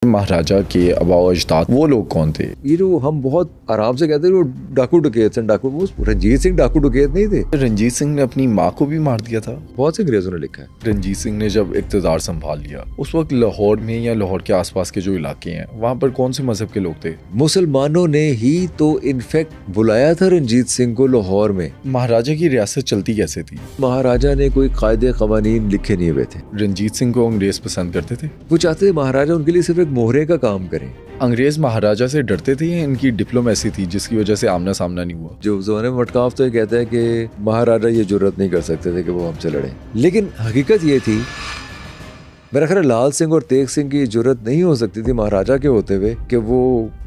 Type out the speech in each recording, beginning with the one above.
महाराजा के आबाओ अजदाद वो लोग कौन थे? ये जो हम बहुत आराम से कहते हैं वो डाकू डकैत हैं, डाकू, वो रंजीत सिंह डाकू डकैत नहीं थे। रंजीत सिंह ने अपनी माँ को भी मार दिया था। बहुत से अंग्रेजों ने लिखा है। रंजीत सिंह ने जब इक़्तिदार संभाल लिया उस वक्त लाहौर में या लाहौर के आसपास के जो इलाके हैं वहाँ पर कौन से मजहब के लोग थे? मुसलमानों ने ही तो इनफैक्ट बुलाया था रंजीत सिंह को लाहौर में। महाराजा की रियासत चलती कैसे थी? महाराजा ने कोई कायदे कवानीन लिखे नहीं हुए थे। रंजीत सिंह को अंग्रेज पसंद करते थे। वो चाहते थे महाराजा उनके लिए सिर्फ एक मोहरे का काम करें। अंग्रेज महाराजा से डरते थे या इनकी डिप्लोमेसी थी जिसकी वजह से आमना सामना नहीं हुआ? जो जमाने में मटकाफ तो ये कहता है कि महाराजा ये जुर्रत नहीं कर सकते थे कि वो हमसे लड़े, लेकिन हकीकत ये थी मेरा ख्याल लाल सिंह और तेग सिंह की जुर्रत नहीं हो सकती थी महाराजा के होते हुए कि वो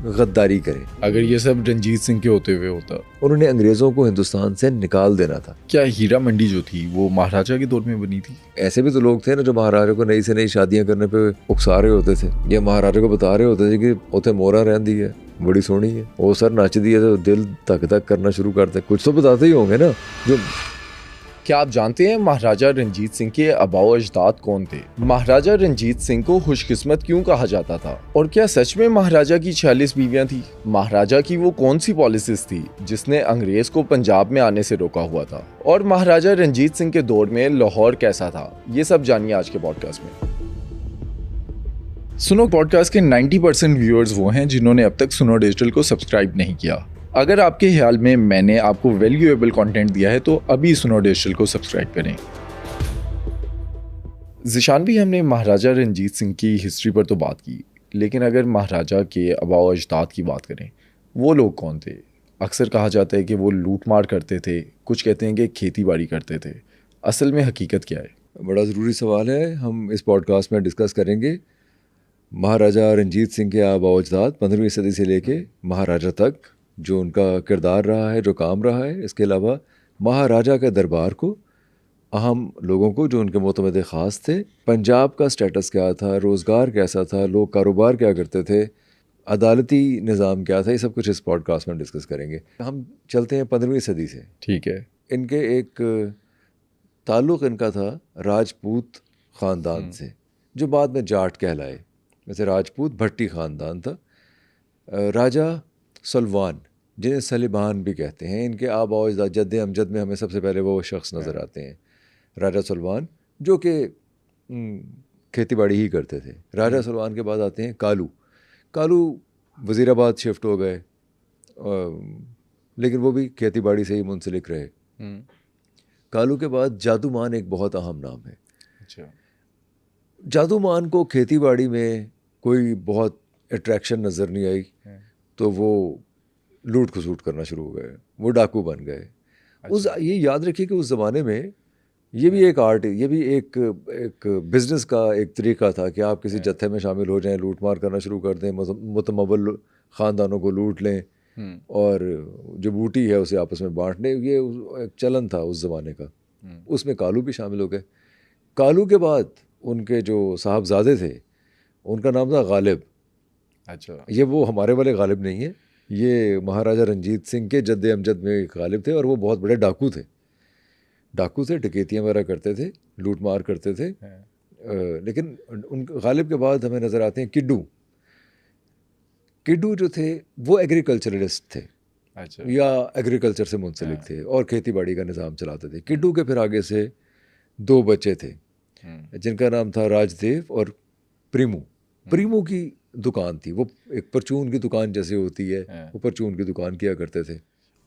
गद्दारी करें। अगर ये सब रंजीत सिंह के होते हुए होता। उन्होंने अंग्रेजों को हिंदुस्तान से निकाल देना था। क्या हीरा मंडी जो थी वो महाराजा के दौर में बनी थी? ऐसे भी तो लोग थे ना जो महाराजा को नई से नई शादियां करने पे उकसा रहे होते थे, या महाराजा को बता रहे होते थे कि उथे मोहरा रहती है, बड़ी सोहनी है, वो सर नचदी है तो दिल धक धक करना शुरू करते। कुछ तो बताते ही होंगे ना। जो क्या आप जानते हैं महाराजा रंजीत सिंह के आबाओ अजदाद कौन थे? महाराजा रंजीत सिंह को खुशकिस्मत क्यों कहा जाता था? और क्या सच में महाराजा की 46 बीवियां थी? महाराजा की वो कौन सी पॉलिसीज थी जिसने अंग्रेज को पंजाब में आने से रोका हुआ था? और महाराजा रंजीत सिंह के दौर में लाहौर कैसा था? ये सब जानिए आज के पॉडकास्ट में। सुनो पॉडकास्ट के 90% व्यूअर्स वो हैं जिन्होंने अब तक सुनो डिजिटल को सब्सक्राइब नहीं किया। अगर आपके ख्याल में मैंने आपको वैल्यूएबल कंटेंट दिया है तो अभी सुनो डिजिटल को सब्सक्राइब करें। ज़िशान भी हमने महाराजा रंजीत सिंह की हिस्ट्री पर तो बात की, लेकिन अगर महाराजा के आबाओ अजदाद की बात करें वो लोग कौन थे? अक्सर कहा जाता है कि वो लूट मार करते थे, कुछ कहते हैं कि खेती बाड़ी करते थे। असल में हकीकत क्या है? बड़ा ज़रूरी सवाल है, हम इस पॉडकास्ट में डिस्कस करेंगे। महाराजा रंजीत सिंह के आबाओ अजदाद 15वीं सदी से लेके महाराजा तक जो उनका किरदार रहा है, जो काम रहा है। इसके अलावा महाराजा के दरबार को, अहम लोगों को जो उनके मोतमद ख़ास थे, पंजाब का स्टेटस क्या था, रोज़गार कैसा था, लोग कारोबार क्या करते थे, अदालती निज़ाम क्या था, ये सब कुछ इस पॉडकास्ट में डिस्कस करेंगे। हम चलते हैं 15वीं सदी से। ठीक है। इनके एक ताल्लुक़ इनका था राजपूत ख़ानदान से, जो बाद में जाट कहलाए। वैसे राजपूत भट्टी ख़ानदान था। राजा सलवान, जिन्हें सलिबान भी कहते हैं, इनके आबाओ अजदाद जद्द अमजद में हमें सबसे पहले वो शख्स नज़र आते हैं, राजा सलवान, जो कि खेती बाड़ी ही करते थे। राजा सलवान के बाद आते हैं कालू। कालू वज़ीराबाद शिफ्ट हो गए, लेकिन वो भी खेती बाड़ी से ही मुंसलिक रहे। कालू के बाद जादूमान एक बहुत अहम नाम है। अच्छा। जादूमान को खेती बाड़ी में कोई बहुत अट्रैक्शन नज़र नहीं आई, तो वो लूट खसूट करना शुरू हो गए, वो डाकू बन गए। उस ये याद रखिए कि उस ज़माने में ये भी एक आर्ट, ये भी एक बिज़नेस का एक तरीका था कि आप किसी जत्थे में शामिल हो जाएं, लूट मार करना शुरू कर दें, मुतमव्वल ख़ानदानों को लूट लें और जो बूटी है उसे आपस में बांट लें। ये एक चलन था उस ज़माने का। उसमें कालू भी शामिल हो गए। कालू के बाद उनके जो साहबजादे थे उनका नाम था गालिब। अच्छा। ये वो हमारे वाले गालिब नहीं है, ये महाराजा रंजीत सिंह के जद्द अमजद में गालिब थे, और वो बहुत बड़े डाकू थे। डकैतियाँ वगैरह करते थे, लूट मार करते थे। लेकिन उन गालिब के बाद हमें नज़र आते हैं किड्डू। किड्डू जो थे वो एग्रीकल्चरलिस्ट थे। अच्छा। या एग्रीकल्चर से मुंसलिक थे और खेती बाड़ी का निज़ाम चलाते थे। किड्डू के फिर आगे से 2 बच्चे थे जिनका नाम था राजदेव और प्रीमू। प्रीमू की दुकान थी, वो एक परचून की दुकान जैसे होती है, वो परचून की दुकान किया करते थे।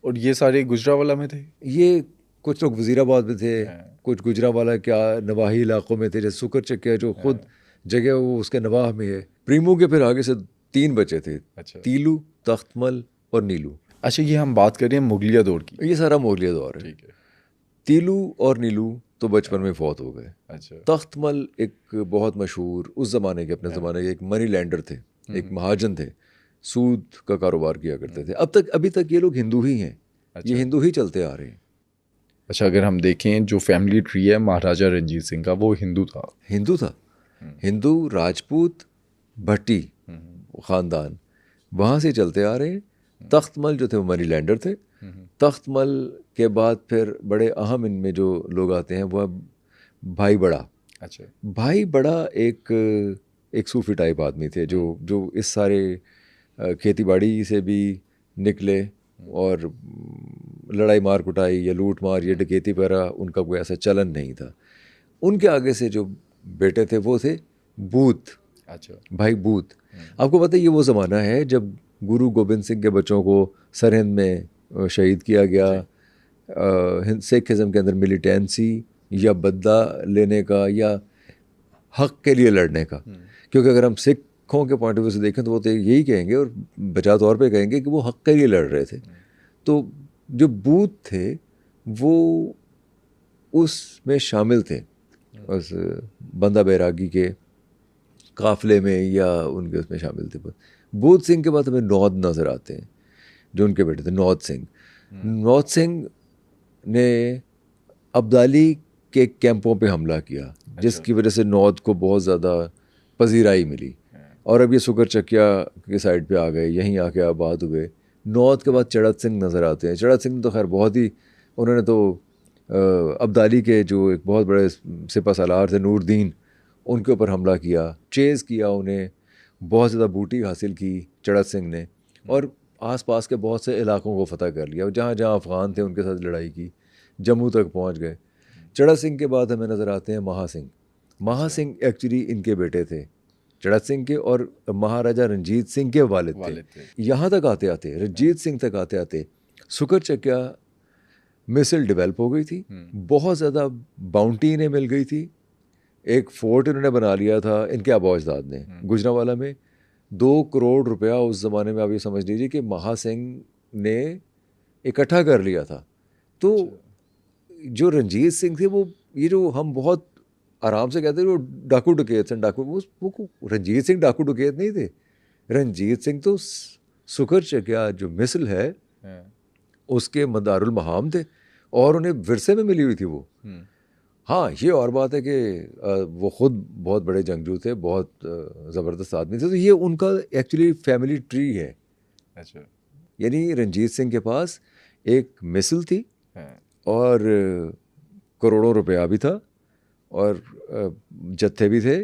और ये सारे गुजरावाला में थे? ये कुछ लोग वज़ीराबाद में थे, कुछ गुजरावाला क्या नवाही इलाकों में थे, जैसे सुकर चक्किया जो खुद जगह वो उसके नवाह में है। प्रीमू के फिर आगे से 3 बच्चे थे। अच्छा। तीलू, तख्तमल और नीलू। अच्छा, ये हम बात कर रहे हैं मुगलिया दौर की? ये सारा मुगलिया दौर है। ठीक है। तीलू और नीलू तो बचपन में फौत हो गए। अच्छा। तख्तमल एक बहुत मशहूर उस ज़माने के, अपने ज़माने के एक मनी लैंडर थे, एक महाजन थे, सूद का कारोबार किया करते थे। अभी तक ये लोग हिंदू ही हैं। अच्छा। ये हिंदू ही चलते आ रहे हैं। अच्छा, अगर हम देखें जो फैमिली ट्री है महाराजा रंजीत सिंह का, वो हिंदू था। हिंदू राजपूत भट्टी ख़ानदान वहाँ से चलते आ रहे हैं। तख्तमल जो थे वो मनी लैंडर थे। तख्तमल के बाद फिर बड़े अहम इनमें जो लोग आते हैं वो भाई बड़ा। अच्छा। भाई बड़ा एक एक सूफी टाइप आदमी थे जो इस सारे खेती बाड़ी से भी निकले और लड़ाई मार कुटाई या लूट मार या डकैती वगैरह उनका कोई ऐसा चलन नहीं था। उनके आगे से जो बेटे थे वो थे बूथ, अच्छा, भाई बूथ। आपको पता है ये वो ज़माना है जब गुरु गोबिंद सिंह के बच्चों को सरहिंद में शहीद किया गया। सिखिज़म के अंदर मिलिटेंसी या बदला लेने का या हक के लिए लड़ने का, क्योंकि अगर हम सिखों के पॉइंट ऑफ व्यू से देखें तो वो तो यही कहेंगे और बचा तौर पे कहेंगे कि वो हक के लिए लड़ रहे थे। तो जो बूथ थे वो उसमें शामिल थे, उस बंदा बैरागी के काफिले में या उनके उसमें शामिल थे। बूथ सिंह के बाद हमें नौद नज़र आते हैं जो उनके बेटे थे, नौद सिंह। नौद सिंह ने अब्दाली के कैंपों पे हमला किया, जिसकी वजह से नौद को बहुत ज़्यादा पजीराई मिली और अब ये सुकर चकिया के साइड पे आ गए, यहीं आके आबाद हुए। नौद के बाद चढ़त सिंह नज़र आते हैं। चढ़त सिंह तो खैर बहुत ही, उन्होंने तो अब्दाली के जो एक बहुत बड़े सिपा सालार थे नूरदीन, उनके ऊपर हमला किया, चेज़ किया, उन्हें बहुत ज़्यादा बूटी हासिल की चढ़त सिंह ने और आसपास के बहुत से इलाकों को फ़तह कर लिया। जहाँ जहाँ अफ़गान थे उनके साथ लड़ाई की, जम्मू तक पहुँच गए। चढ़त सिंह के बाद हमें नज़र आते हैं महा सिंह। महा सिंह एक्चुअली इनके बेटे थे, चढ़त सिंह के और महाराजा रंजीत सिंह के वालिद थे। यहाँ तक आते आते, रंजीत सिंह तक आते आते सुकर चकिया मिसल डेवलप हो गई थी, बहुत ज़्यादा बाउंटी इन्हें मिल गई थी। एक फोर्ट इन्होंने बना लिया था इनके आबा अजदाद ने गुजरांवाला में। 2 करोड़ रुपया उस ज़माने में आप ये समझ लीजिए कि महा सिंह ने इकट्ठा कर लिया था। तो जो रंजीत सिंह थे वो, ये जो हम बहुत आराम से कहते हैं वो डाकू डकैत हैं, डाकू, वो रंजीत सिंह डाकू डकैत नहीं थे। रंजीत सिंह तो सुकर चकिया जो मिसल है उसके मदारुल महाम थे और उन्हें विरसे में मिली हुई थी वो। हाँ, ये और बात है कि वो ख़ुद बहुत बड़े जंगजू थे, बहुत ज़बरदस्त आदमी थे। तो ये उनका एक्चुअली फैमिली ट्री है। अच्छा, यानी रंजीत सिंह के पास एक मिसल थी और करोड़ों रुपया भी था और जत्थे भी थे,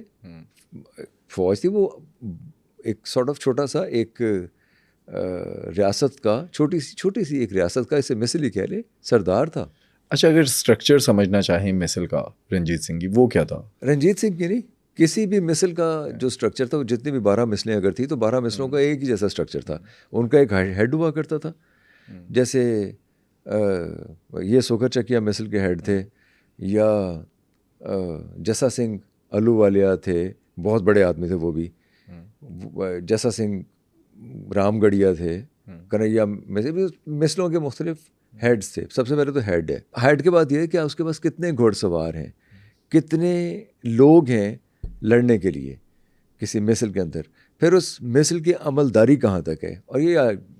फौज थी। वो एक सॉर्ट ऑफ छोटा सा एक रियासत का, छोटी सी एक रियासत का, इसे मिसल ही कह ले, सरदार था। अच्छा, अगर स्ट्रक्चर समझना चाहें मिसल का रंजीत सिंह की, वो क्या था? रंजीत सिंह की नहीं, किसी भी मिसल का जो स्ट्रक्चर था, जितनी भी 12 मिसलें अगर थी तो 12 मिसलों का एक ही जैसा स्ट्रक्चर था। उनका एक हेड हुआ करता था, जैसे ये सुकर चकिया मिसल के हेड थे, या जसा सिंह अहलूवालिया थे, बहुत बड़े आदमी थे वो भी। जसा सिंह रामगढ़िया थे, कन्हैया, मिसलों के मुख्तलिफ हेड्स थे। सबसे पहले तो हेड है। हेड के बाद ये है कि उसके पास कितने घुड़सवार हैं, कितने लोग हैं लड़ने के लिए किसी मिसल के अंदर, फिर उस मिसल की अमलदारी कहाँ तक है। और ये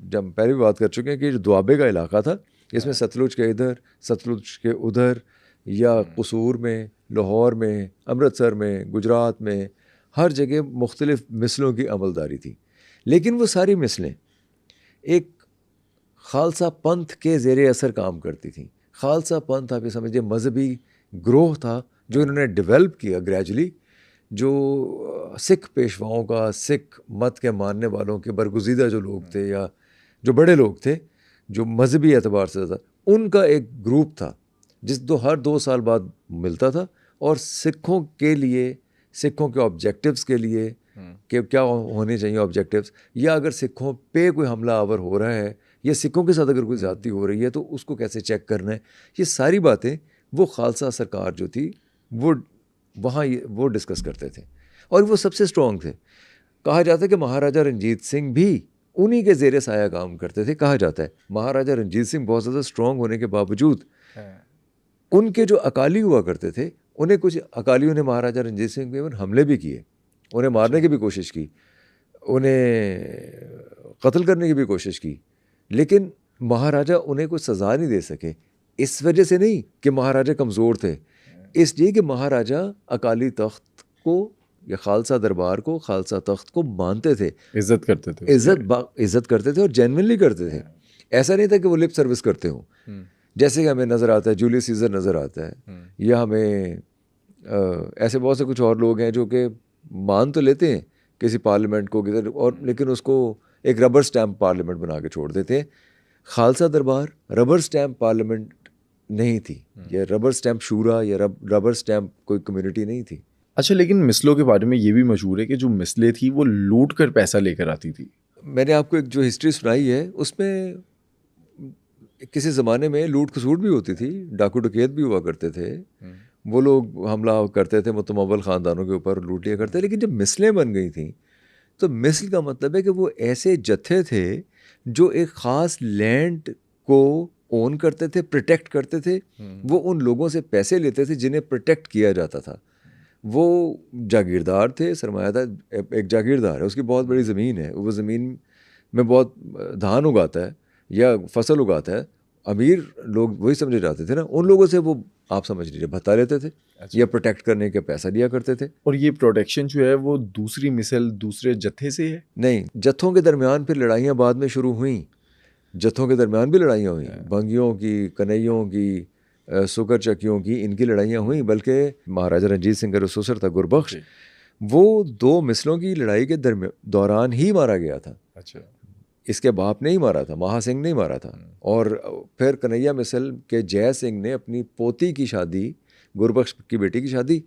जब पहले भी बात कर चुके हैं कि जो दुआबे का इलाका था, इसमें सतलुज के इधर, सतलुज के उधर, या कसूर में, लाहौर में, अमृतसर में, गुजरात में, हर जगह मुख्तलिफ मिसलों की अमलदारी थी। लेकिन वो सारी मिसलें एक खालसा पंथ के ज़ेरे असर काम करती थी। खालसा पंथ आप ये समझिए मजहबी ग्रोह था जो इन्होंने डेवलप किया ग्रेजुअली, जो सिख पेशवाओं का, सिख मत के मानने वालों के बरगुज़ीदा जो लोग थे या जो बड़े लोग थे जो मजहबी एतबार से ज़्यादा, उनका एक ग्रुप था जिस हर 2 साल बाद मिलता था और सिखों के लिए, सिखों के ऑब्जेक्टिव्स के लिए कि क्या होने चाहिए ऑब्जेक्टिव्स, या अगर सिखों पे कोई हमला आवर हो रहा है या सिखों के साथ अगर कोई ज़्यादती हो रही है तो उसको कैसे चेक करना है, ये सारी बातें वो खालसा सरकार जो थी वो वहाँ वो डिस्कस करते थे और वो सबसे स्ट्रॉन्ग थे। कहा जाता है कि महाराजा रंजीत सिंह भी उन्हीं के ज़ेरे साया काम करते थे। कहा जाता है महाराजा रंजीत सिंह बहुत ज़्यादा स्ट्रॉन्ग होने के बावजूद उनके जो अकाली हुआ करते थे, उन्हें कुछ अकालियों ने महाराजा रंजीत सिंह पे हमले भी किए, उन्हें मारने की भी कोशिश की, उन्हें कत्ल करने की भी कोशिश की, लेकिन महाराजा उन्हें कुछ सज़ा नहीं दे सके। इस वजह से नहीं कि महाराजा कमज़ोर थे, इसलिए कि महाराजा अकाली तख्त को या खालसा दरबार को, खालसा तख्त को मानते थे, इज़्ज़त करते थे, इज़्ज़त करते थे और जेन्युइनली करते थे। ऐसा नहीं था कि वो लिप सर्विस करते हों, जैसे कि हमें नज़र आता है जूलियस सीजर नज़र आता है, या हमें ऐसे बहुत से कुछ और लोग हैं जो कि मान तो लेते हैं किसी पार्लियामेंट को किधर, और लेकिन उसको एक रबर स्टैम्प पार्लियामेंट बना के छोड़ देते हैं। खालसा दरबार रबर स्टैम्प पार्लियामेंट नहीं थी, या रबर स्टैम्प शूरा या रबर स्टैम्प कोई कम्युनिटी नहीं थी। अच्छा, लेकिन मिसलों के बारे में ये भी मशहूर है कि जो मिसलें थी वो लूट कर पैसा लेकर आती थी। मैंने आपको एक जो हिस्ट्री सुनाई है उसमें किसी ज़माने में लूट खसूट भी होती थी, डाकू डकैत भी हुआ करते थे, वो लोग हमला करते थे मुतमव्वल ख़ानदानों के ऊपर, लूट लिया करते। लेकिन जब मिसलें बन गई थी तो मिसल का मतलब है कि वो ऐसे जत्थे थे जो एक ख़ास लैंड को ओन करते थे, प्रोटेक्ट करते थे। वो उन लोगों से पैसे लेते थे जिन्हें प्रोटेक्ट किया जाता था। वो जागीरदार थे, सरमायादार। एक जागीरदार है, उसकी बहुत बड़ी ज़मीन है, वो ज़मीन में बहुत धान उगाता है या फसल उगाता है। अमीर लोग वही समझे जाते थे ना, उन लोगों से वो आप समझ लीजिए भत्ता लेते थे। अच्छा। या प्रोटेक्ट करने के पैसा लिया करते थे। और ये प्रोटेक्शन जो है वो दूसरी मिसल दूसरे जत्थे से है? नहीं, जत्थों के दरमियान फिर लड़ाइयाँ बाद में शुरू हुई। जत्थों के दरमियान भी लड़ाइयाँ हुई, भंगियों की, कन्हैयों की, सुकर चकियों की, इनकी लड़ाइयाँ हुई। बल्कि महाराजा रंजीत सिंह का ससुर था गुरबख्श, वो 2 मिसलों की लड़ाई के दौरान ही मारा गया था। अच्छा। इसके बाप ने ही मारा था, महा सिंह ने ही मारा था। और फिर कन्हैया मिसल के जय सिंह ने अपनी पोती की शादी, गुरबख्श की बेटी की शादी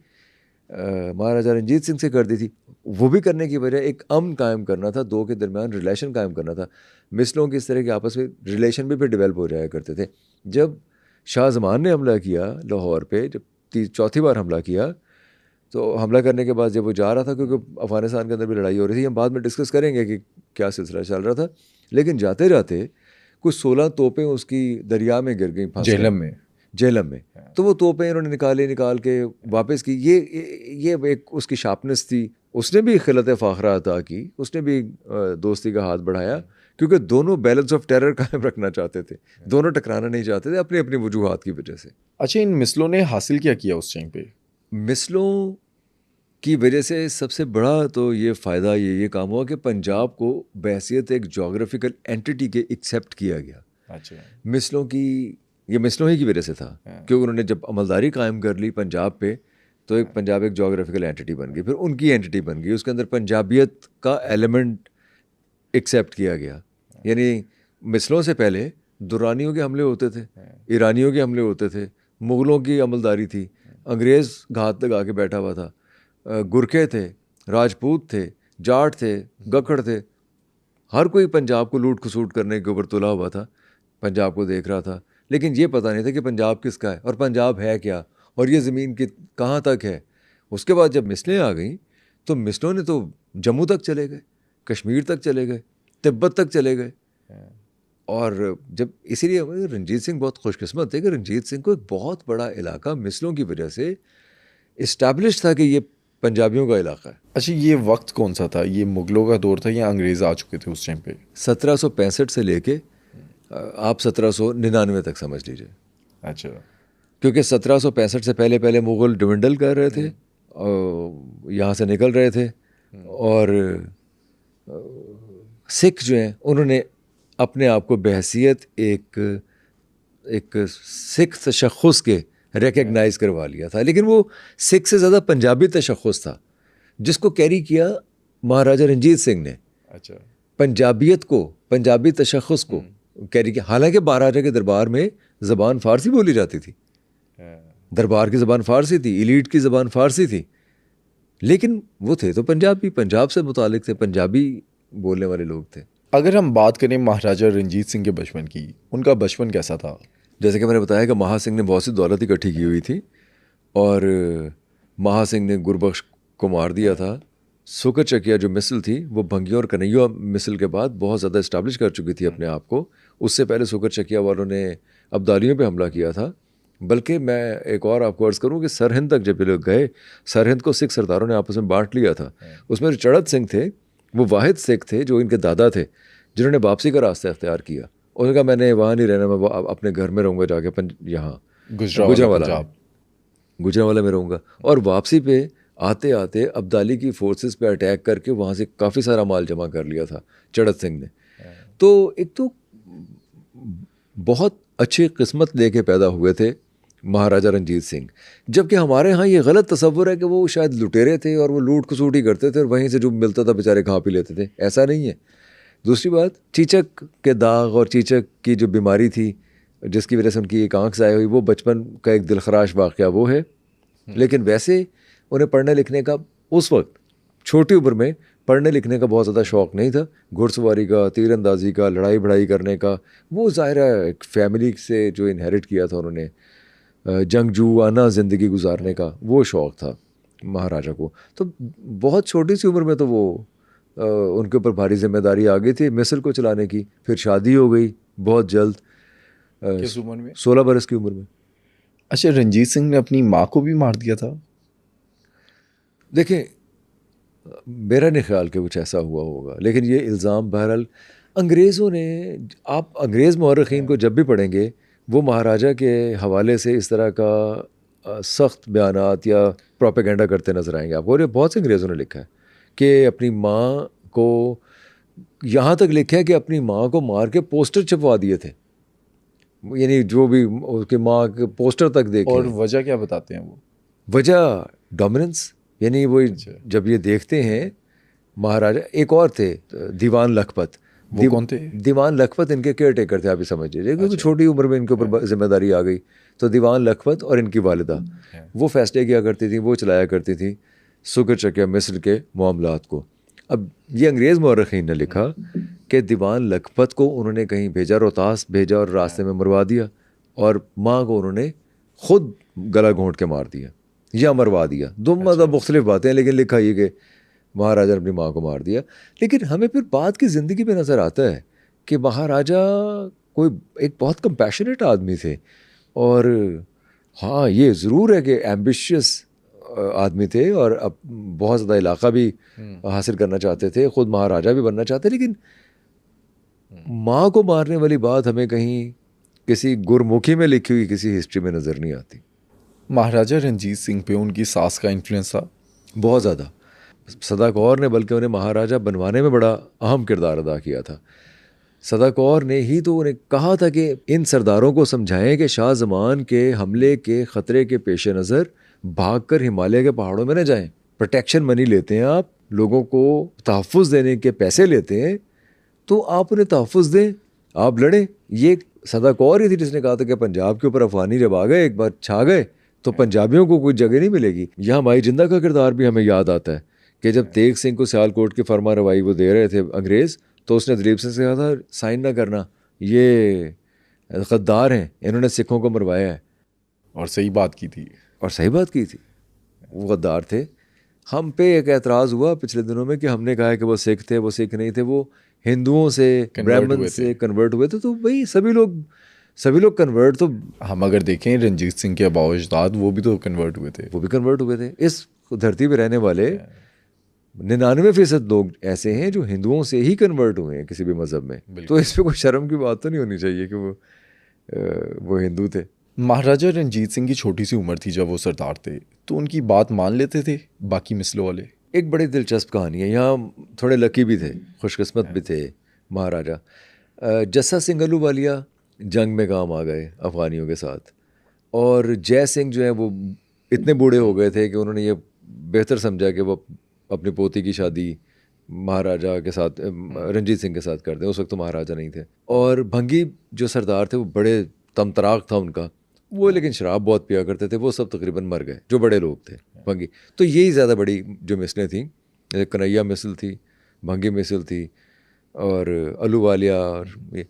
महाराजा रंजीत सिंह से कर दी थी। वो भी करने की वजह एक अमन कायम करना था, 2 के दरमियान रिलेशन कायम करना था। मिसलों की इस तरह के आपस में रिलेशन भी फिर डेवलप हो जाया करते थे। जब शाह जमान ने हमला किया लाहौर पे, जब चौथी बार हमला किया, तो हमला करने के बाद जब वो जा रहा था, क्योंकि अफ़गानिस्तान के अंदर भी लड़ाई हो रही थी, हम बाद में डिस्कस करेंगे कि क्या सिलसिला चल रहा था, लेकिन जाते जाते कुछ 16 तोपें उसकी दरिया में गिर गई, जेहलम में। तो वो तोपें इन्होंने निकाल के वापस की। ये एक उसकी शार्पनेस थी। उसने भी खिलत फ़ाखरा अता की, उसने भी दोस्ती का हाथ बढ़ाया, क्योंकि दोनों बैलेंस ऑफ टेरर कायम रखना चाहते थे, दोनों टकराना नहीं चाहते थे अपनी अपनी वजूहात की वजह से। अच्छा, इन मिसलों ने हासिल क्या किया उस टाइम पे? मिसलों की वजह से सबसे बड़ा तो ये फ़ायदा ये काम हुआ कि पंजाब को बहैसियत एक जोग्राफिकल एंटिटी के एक्सेप्ट किया गया। अच्छा। ये मिसलों ही की वजह से था, क्योंकि उन्होंने जब अमलदारी कायम कर ली पंजाब पे, तो पंजाब एक जोग्राफिकल एंटिटी बन गई, फिर उनकी एंटिटी बन गई, उसके अंदर पंजाबियत का एलिमेंट एक्सेप्ट किया गया। यानी मिसलों से पहले दुरानियों के हमले होते थे, ईरानियों के हमले होते थे, मुग़लों की अमलदारी थी, अंग्रेज़ घात लगा के बैठा हुआ था, गुरखे थे, राजपूत थे, जाट थे, गखड़ थे, हर कोई पंजाब को लूट खसूट करने के ऊपर तुला हुआ था, पंजाब को देख रहा था। लेकिन ये पता नहीं था कि पंजाब किसका है और पंजाब है क्या, और ये ज़मीन की कहाँ तक है। उसके बाद जब मिसलें आ गई तो मिसलों ने तो जम्मू तक चले गए, कश्मीर तक चले गए, तिब्बत तक चले गए। और जब इसीलिए रंजीत सिंह बहुत खुशकिस्मत थे कि रंजीत सिंह को एक बहुत बड़ा इलाका मिसलों की वजह से इस्टेब्लिश था कि ये पंजाबियों का इलाका है। अच्छा, ये वक्त कौन सा था? ये मुग़लों का दौर था या अंग्रेज़ आ चुके थे उस टाइम पे? 1765 से लेके आप 1799 तक समझ लीजिए। अच्छा। क्योंकि 1765 से पहले मुग़ल डिविंडल कर रहे थे, यहाँ से निकल रहे थे, और सिख जो हैं उन्होंने अपने आप को बहैसियत एक सिख तशख़्ख़ुस के रिकग्नाइज़ करवा लिया था। लेकिन वो सिख से ज़्यादा पंजाबी तशख़्ख़ुस था, जिसको कैरी किया महाराजा रंजीत सिंह ने। अच्छा। पंजाबियत को, पंजाबी तशख़्ख़ुस को कैरी किया। हालांकि महाराजा के दरबार में ज़बान फ़ारसी बोली जाती थी, दरबार की ज़बान फ़ारसी थी, एलीट की ज़बान फ़ारसी थी, लेकिन वो थे तो पंजाबी, पंजाब से मुतालिक थे, पंजाबी बोलने वाले लोग थे। अगर हम बात करें महाराजा रंजीत सिंह के बचपन की, उनका बचपन कैसा था? जैसे कि मैंने बताया कि महा सिंह ने बहुत सी दौलत इकट्ठी की हुई थी, और महा सिंह ने गुरबख्श को मार दिया था। सुकर चकिया जो मिसल थी वो भंगियों और कन्हैया मिसल के बाद बहुत ज़्यादा इस्टेब्लिश कर चुकी थी अपने आप को। उससे पहले सुकर चकिया वालों ने अब्दालियों पे हमला किया था। बल्कि मैं एक और आपको अर्ज़ करूँ कि सरहिंद तक जब ये लोग गए, सरहिंद को सिख सरदारों ने आपस में बांट लिया था। उसमें जो चढ़त सिंह थे वो वाहिद सिख थे जो इनके दादा थे, जिन्होंने वापसी का रास्ता अख्तियार किया। उन्होंने कहा मैंने वहाँ नहीं रहना, मैं अपने घर में रहूँगा जाके यहाँ गुजरांवाला में रहूँगा। और वापसी पे आते आते अब्दाली की फोर्सेस पे अटैक करके वहाँ से काफ़ी सारा माल जमा कर लिया था चढ़त सिंह ने। तो एक तो बहुत अच्छी किस्मत लेके पैदा हुए थे, महाराजा रंजीत सिंह। जबकि हमारे यहाँ ये गलत तस्वुर है कि वो शायद लुटेरे थे और वो लूट खसूट ही करते थे और वहीं से जो मिलता था बेचारे खा पी लेते थे, ऐसा नहीं है। दूसरी बात, चीचक के दाग और चीचक की जो बीमारी थी जिसकी वजह से उनकी एक आंख ज़ाया हुई, वो बचपन का एक दिलखराश वाक़या वो है। लेकिन वैसे उन्हें पढ़ने लिखने का उस वक्त छोटी उम्र में पढ़ने लिखने का बहुत ज़्यादा शौक़ नहीं था। घुड़सवारी का, तीरंदाजी का, लड़ाई भड़ाई करने का, वो ज़ाहिर है एक फैमिली से जो इनहेरिट किया था उन्होंने, जंगजूआना ज़िंदगी गुजारने का वो शौक़ था महाराजा को। तो बहुत छोटी सी उम्र में तो वो उनके ऊपर भारी जिम्मेदारी आ गई थी मिस्र को चलाने की। फिर शादी हो गई बहुत जल्द, किस उम्र में? 16 बरस की उम्र में। अच्छा, रंजीत सिंह ने अपनी माँ को भी मार दिया था? देखें, मेरा नहीं ख्याल कि कुछ ऐसा हुआ होगा, लेकिन ये इल्ज़ाम बहरहाल अंग्रेज़ों ने, आप अंग्रेज़ मौरख़ीन को जब भी पढ़ेंगे वो महाराजा के हवाले से इस तरह का सख्त बयानात या प्रोपेगेंडा करते नज़र आएंगे आपको। और ये बहुत से अंग्रेज़ों ने लिखा है कि अपनी माँ को, यहाँ तक लिखा है कि अपनी माँ को मार के पोस्टर छपवा दिए थे, यानी जो भी उसकी माँ के पोस्टर तक देखे। और वजह क्या बताते हैं वो? वजह डोमिनेंस, यानी वो जब ये देखते हैं महाराजा, एक और थे दीवान लखपत। वो कौन थे? दीवान लखपत इनके केयर टेकर थे, आप ही समझ लीजिए, क्योंकि छोटी उम्र में इनके ऊपर जिम्मेदारी आ गई। तो दीवान लखपत और इनकी वालिदा वो फैसले किया करती थी, वो चलाया करती थी सुकर चकिया मिस्र के मामलात को। अब ये अंग्रेज़ मौरख़ीन ने लिखा कि दीवान लखपत को उन्होंने कहीं भेजा, रोहतास भेजा और रास्ते में मरवा दिया, और माँ को उन्होंने ख़ुद गला घोंट के मार दिया या मरवा दिया। दो मतलब मुख्तलिफ बातें हैं, लेकिन लिखा ये कि महाराजा ने अपनी माँ को मार दिया। लेकिन हमें फिर बाद की ज़िंदगी में नज़र आता है कि महाराजा कोई एक बहुत कंपैशनेट आदमी थे, और हाँ ये ज़रूर है कि एम्बिशियस आदमी थे और अब बहुत ज़्यादा इलाका भी हासिल करना चाहते थे, ख़ुद महाराजा भी बनना चाहते। लेकिन माँ को मारने वाली बात हमें कहीं किसी गुरमुखी में लिखी हुई किसी हिस्ट्री में नज़र नहीं आती। महाराजा रंजीत सिंह पे उनकी सास का इन्फ्लुएंस था बहुत ज़्यादा। सदा कौर ने बल्कि उन्हें महाराजा बनवाने में बड़ा अहम किरदार अदा किया था। सदा कौर ने ही तो उन्हें कहा था कि इन सरदारों को समझाएं कि शाह ज़मान के हमले के ख़तरे के पेश नज़र भागकर हिमालय के पहाड़ों में न जाएं। प्रोटेक्शन मनी लेते हैं आप, लोगों को तहफ़्फ़ुज़ देने के पैसे लेते हैं, तो आप उन्हें तहफ़्फ़ुज़ दें, आप लड़ें। ये सदा कौर ही थी जिसने कहा था कि पंजाब के ऊपर अफ़गानी जब आ गए, एक बार छा गए, तो पंजाबियों को कोई जगह नहीं मिलेगी। यहाँ माई जिंदा का किरदार भी हमें याद आता है कि जब तेग सिंह को सियालकोट की फरमा रवाई वो दे रहे थे अंग्रेज़, तो उसने दलीप सिंह से कहा था साइन ना करना, ये गद्दार हैं, इन्होंने सिखों को मरवाया है। और सही बात की थी। और सही बात की थी, वो गद्दार थे। हम पे एक एतराज़ हुआ पिछले दिनों में कि हमने कहा है कि वो सिख थे, वो सिख नहीं थे, वो हिंदुओं से, ब्राह्मण से कन्वर्ट हुए थे। तो भाई सभी लोग कन्वर्ट, तो हम अगर देखें रंजीत सिंह के आबाओ अजदाद वो भी तो कन्वर्ट हुए थे। वो भी कन्वर्ट हुए थे। इस धरती पे रहने वाले 99% लोग ऐसे हैं जो हिंदुओं से ही कन्वर्ट हुए हैं किसी भी मज़हब में। तो इस पर कोई शर्म की बात तो नहीं होनी चाहिए कि वो हिंदू थे। महाराजा रंजीत सिंह की छोटी सी उम्र थी जब वो सरदार थे, तो उनकी बात मान लेते थे बाकी मिसलों वाले? एक बड़ी दिलचस्प कहानी है। यहाँ थोड़े लकी भी थे, खुशकिस्मत भी थे महाराजा। जस्सा सिंह अहलूवालिया जंग में काम आ गए अफ़गानियों के साथ, और जय सिंह जो है वो इतने बूढ़े हो गए थे कि उन्होंने ये बेहतर समझा कि वो अपनी पोती की शादी महाराजा के साथ, रंजीत सिंह के साथ कर दें। उस वक्त तो महाराजा नहीं थे। और भंगी जो सरदार थे वो बड़े तमतराक था उनका, वो लेकिन शराब बहुत पिया करते थे। वो सब तकरीबन मर गए जो बड़े लोग थे भंगी। तो यही ज़्यादा बड़ी जो मिसलें थीं, जैसे कन्हैया मिसल थी, भंगी मिसल थी, और अहलूवालिया और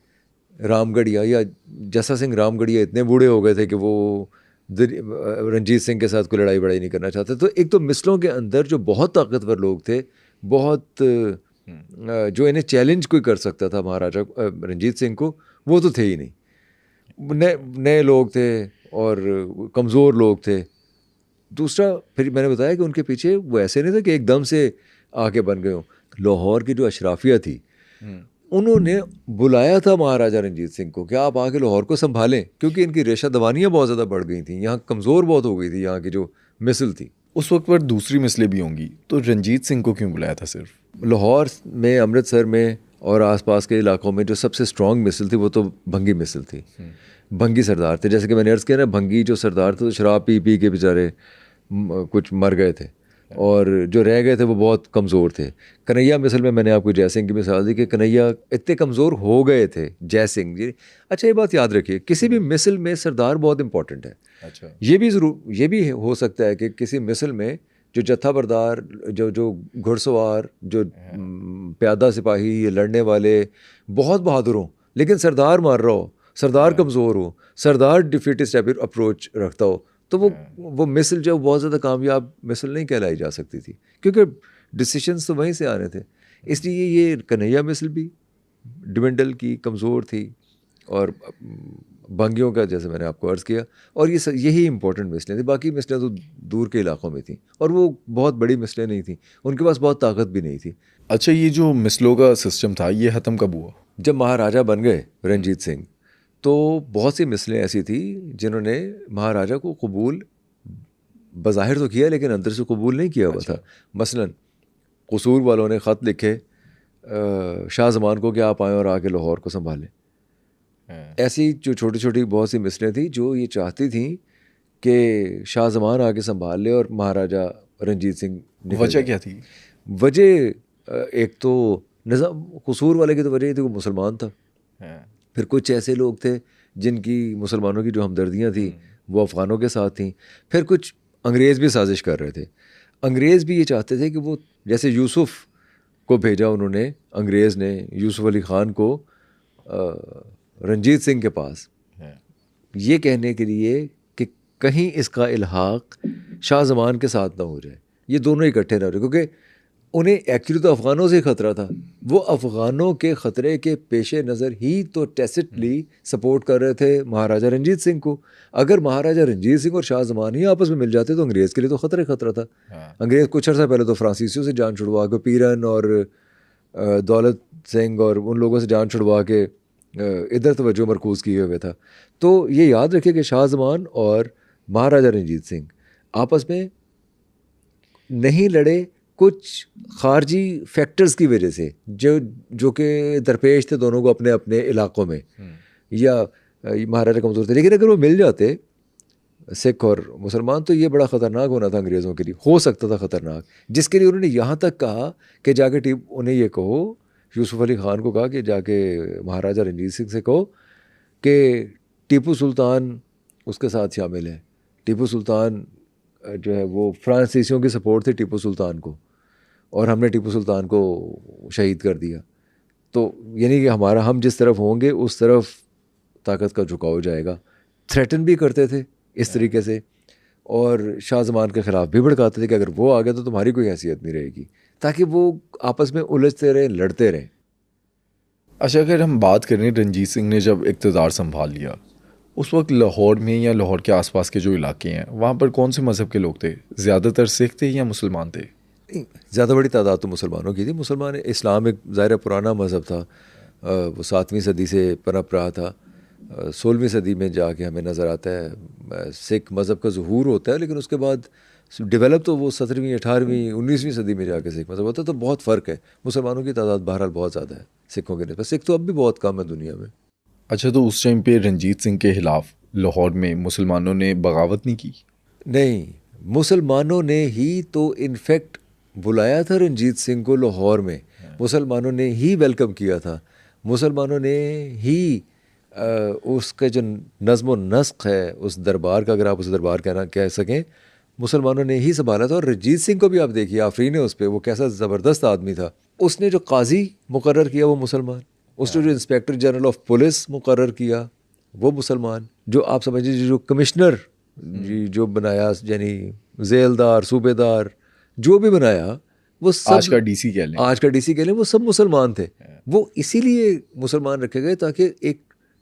रामगढ़िया या जस्सा सिंह रामगढ़िया इतने बूढ़े हो गए थे कि वो रंजीत सिंह के साथ कोई लड़ाई बड़ाई नहीं करना चाहते। तो एक तो मिसलों के अंदर जो बहुत ताकतवर लोग थे, बहुत जो इन्हें चैलेंज कोई कर सकता था महाराजा रंजीत सिंह को, वो तो थे ही नहीं। नए लोग थे और कमज़ोर लोग थे। दूसरा, फिर मैंने बताया कि उनके पीछे वो ऐसे नहीं थे कि एकदम से आके बन गए हों। लाहौर की जो अशराफिया थी, उन्होंने बुलाया था महाराजा रंजीत सिंह को कि आप आके लाहौर को संभालें, क्योंकि इनकी रेशा दवानियाँ बहुत ज़्यादा बढ़ गई थी, यहाँ कमज़ोर बहुत हो गई थी यहाँ की जो मिसल थी। उस वक्त पर दूसरी मिसलें भी होंगी, तो रंजीत सिंह को क्यों बुलाया था? सिर्फ लाहौर में, अमृतसर में और आसपास के इलाकों में जो सबसे स्ट्रॉन्ग मिसल थी वो तो भंगी मिसल थी। भंगी सरदार थे। जैसे कि मैंने अर्ज़ किया ना, भंगी जो सरदार थे तो शराब पी पी के बेचारे कुछ मर गए थे, और जो रह गए थे वो बहुत कमज़ोर थे। कन्हैया मिसल में मैंने आपको जयसिंह की मिसाल दी कि कन्हैया इतने कमज़ोर हो गए थे, जयसिंह जी। अच्छा, ये बात याद रखिए, किसी भी मिसल में सरदार बहुत इंपॉर्टेंट है। अच्छा, ये भी हो सकता है कि किसी मिसल में जो जत्था बरदार, जो घुड़सवार, जो प्यादा सिपाही, ये लड़ने वाले बहुत बहादुर हों, लेकिन सरदार मार रहा हो, सरदार कमज़ोर हो, सरदार डिफीटिस्ट अप्रोच रखता हो, तो वो मिसल जो बहुत ज़्यादा कामयाब मिसल नहीं कहलाई जा सकती थी, क्योंकि डिसीशंस तो वहीं से आने थे। इसलिए ये कन्हैया मिसल भी डिविंडल की कमज़ोर थी, और भंगियों का जैसे मैंने आपको अर्ज़ किया, और यही इंपॉर्टेंट मिसलें थी। बाकी मिसलें तो दूर के इलाकों में थी, और वो बहुत बड़ी मिसलें नहीं थी, उनके पास बहुत ताकत भी नहीं थी। अच्छा, ये जो मिसलों का सिस्टम था ये ख़त्म कब हुआ? जब महाराजा बन गए रंजीत सिंह, तो बहुत सी मिसलें ऐसी थी जिन्होंने महाराजा को कबूल बज़ाहिर तो किया, लेकिन अंदर से कबूल नहीं किया हुआ था। मसलन कसूर वालों ने ख़त लिखे शाह ज़मान को कि आप आएँ और आके लाहौर को संभालें। ऐसी जो छोटी छोटी बहुत सी मिसलें थी जो ये चाहती थी कि शाह ज़मान आके संभाल ले और महाराजा रंजीत सिंह निकल वजह जाए। क्या थी? वजह एक तो निज़ाम, कसूर वाले की तो वजह थी वो मुसलमान था। फिर कुछ ऐसे लोग थे जिनकी मुसलमानों की जो हमदर्दियाँ थी वो अफ़गानों के साथ थी। फिर कुछ अंग्रेज़ भी साजिश कर रहे थे। अंग्रेज़ भी ये चाहते थे कि वो, जैसे यूसुफ़ को भेजा उन्होंने, अंग्रेज़ ने यूसुफ़ अली ख़ान को रंजीत सिंह के पास, ये कहने के लिए कि कहीं इसका इल्हाक शाह ज़मान के साथ ना हो जाए, ये दोनों इकट्ठे ना हो जाए, क्योंकि उन्हें एक्चुअली तो अफ़गानों से ख़तरा था। वो अफ़गानों के ख़तरे के पेश नज़र ही तो टैसिटली सपोर्ट कर रहे थे महाराजा रंजीत सिंह को। अगर महाराजा रंजीत सिंह और शाह ज़मान ही आपस में मिल जाते तो अंग्रेज़ के लिए तो ख़तरा था। अंग्रेज़ कुछ अर्सा पहले तो फ्रांसीसियों से जान छुड़वा के, पीरन और दौलत सिंह और उन लोगों से जान छुड़वा के इधर तवज्जो मरकूज़ किए हुए था। तो ये याद रखिए कि शाह ज़मान और महाराजा रंजीत सिंह आपस में नहीं लड़े, कुछ खारजी फैक्टर्स की वजह से जो कि दरपेश थे दोनों को अपने अपने इलाकों में, या महाराजा कमज़ोर थे। लेकिन अगर वो मिल जाते सिख और मुसलमान तो ये बड़ा ख़तरनाक होना था अंग्रेज़ों के लिए, हो सकता था ख़तरनाक, जिसके लिए उन्होंने यहाँ तक कहा कि जाके उन्हें ये कहो, यूसुफ़ अली ख़ान को कहा कि जाके महाराजा रंजीत सिंह से कहो कि टीपू सुल्तान उसके साथ शामिल है। टीपू सुल्तान जो है वो फ्रांसीसियों की सपोर्ट थी टीपू सुल्तान को, और हमने टीपू सुल्तान को शहीद कर दिया। तो यानी कि हम जिस तरफ होंगे उस तरफ ताकत का झुकाव जाएगा। थ्रेटन भी करते थे इस तरीके से, और शाह ज़मान के ख़िलाफ़ भी भड़काते थे कि अगर वो आ गया तो तुम्हारी कोई हैसियत नहीं रहेगी, ताकि वो आपस में उलझते रहें, लड़ते रहें। अच्छा, अगर हम बात करें रंजीत सिंह ने जब इक़्तिदार संभाल लिया, उस वक्त लाहौर में या लाहौर के आसपास के जो इलाके हैं वहाँ पर कौन से मज़हब के लोग थे? ज़्यादातर सिख थे या मुसलमान थे? ज़्यादा बड़ी तादाद तो मुसलमानों की थी। मुसलमान, इस्लाम एक ज़ाहिर पुराना मज़हब था, वो 7वीं सदी से पनप रहा था। 16वीं सदी में जाके हमें नज़र आता है सिख मज़हब का ज़ुहूर होता है, लेकिन उसके बाद डेवलप तो वो 17वीं 18वीं 19वीं सदी में जाके सिख मज़हब होता है। तो बहुत फ़र्क है। मुसलमानों की तादाद बहरहाल बहुत ज़्यादा है सिखों के नस्बत। सिख तो अब भी बहुत कम है दुनिया में। अच्छा, तो उस टाइम पे रंजीत सिंह के ख़िलाफ़ लाहौर में मुसलमानों ने बगावत नहीं की? नहीं, मुसलमानों ने ही तो इनफैक्ट बुलाया था रंजीत सिंह को लाहौर में। मुसलमानों ने ही वेलकम किया था। मुसलमानों ने ही उसका जो नज़्म व नस्क़ है उस दरबार का, अगर आप उस दरबार कह सकें, मुसलमानों ने ही संभाला था। और रंजीत सिंह को भी आप देखिए, आफरीन है उस पर, वो कैसा ज़बरदस्त आदमी था। उसने जो काजी मुकर्रर किया वो मुसलमान, उसने जो इंस्पेक्टर जनरल ऑफ पुलिस मुकर्रर किया वो मुसलमान, जो आप समझिए जो कमिश्नर जो बनाया, यानी जेलदार, सूबेदार जो भी बनाया, वो सब आज का डीसी कह लें, वो सब मुसलमान थे। वो इसीलिए मुसलमान रखे गए ताकि एक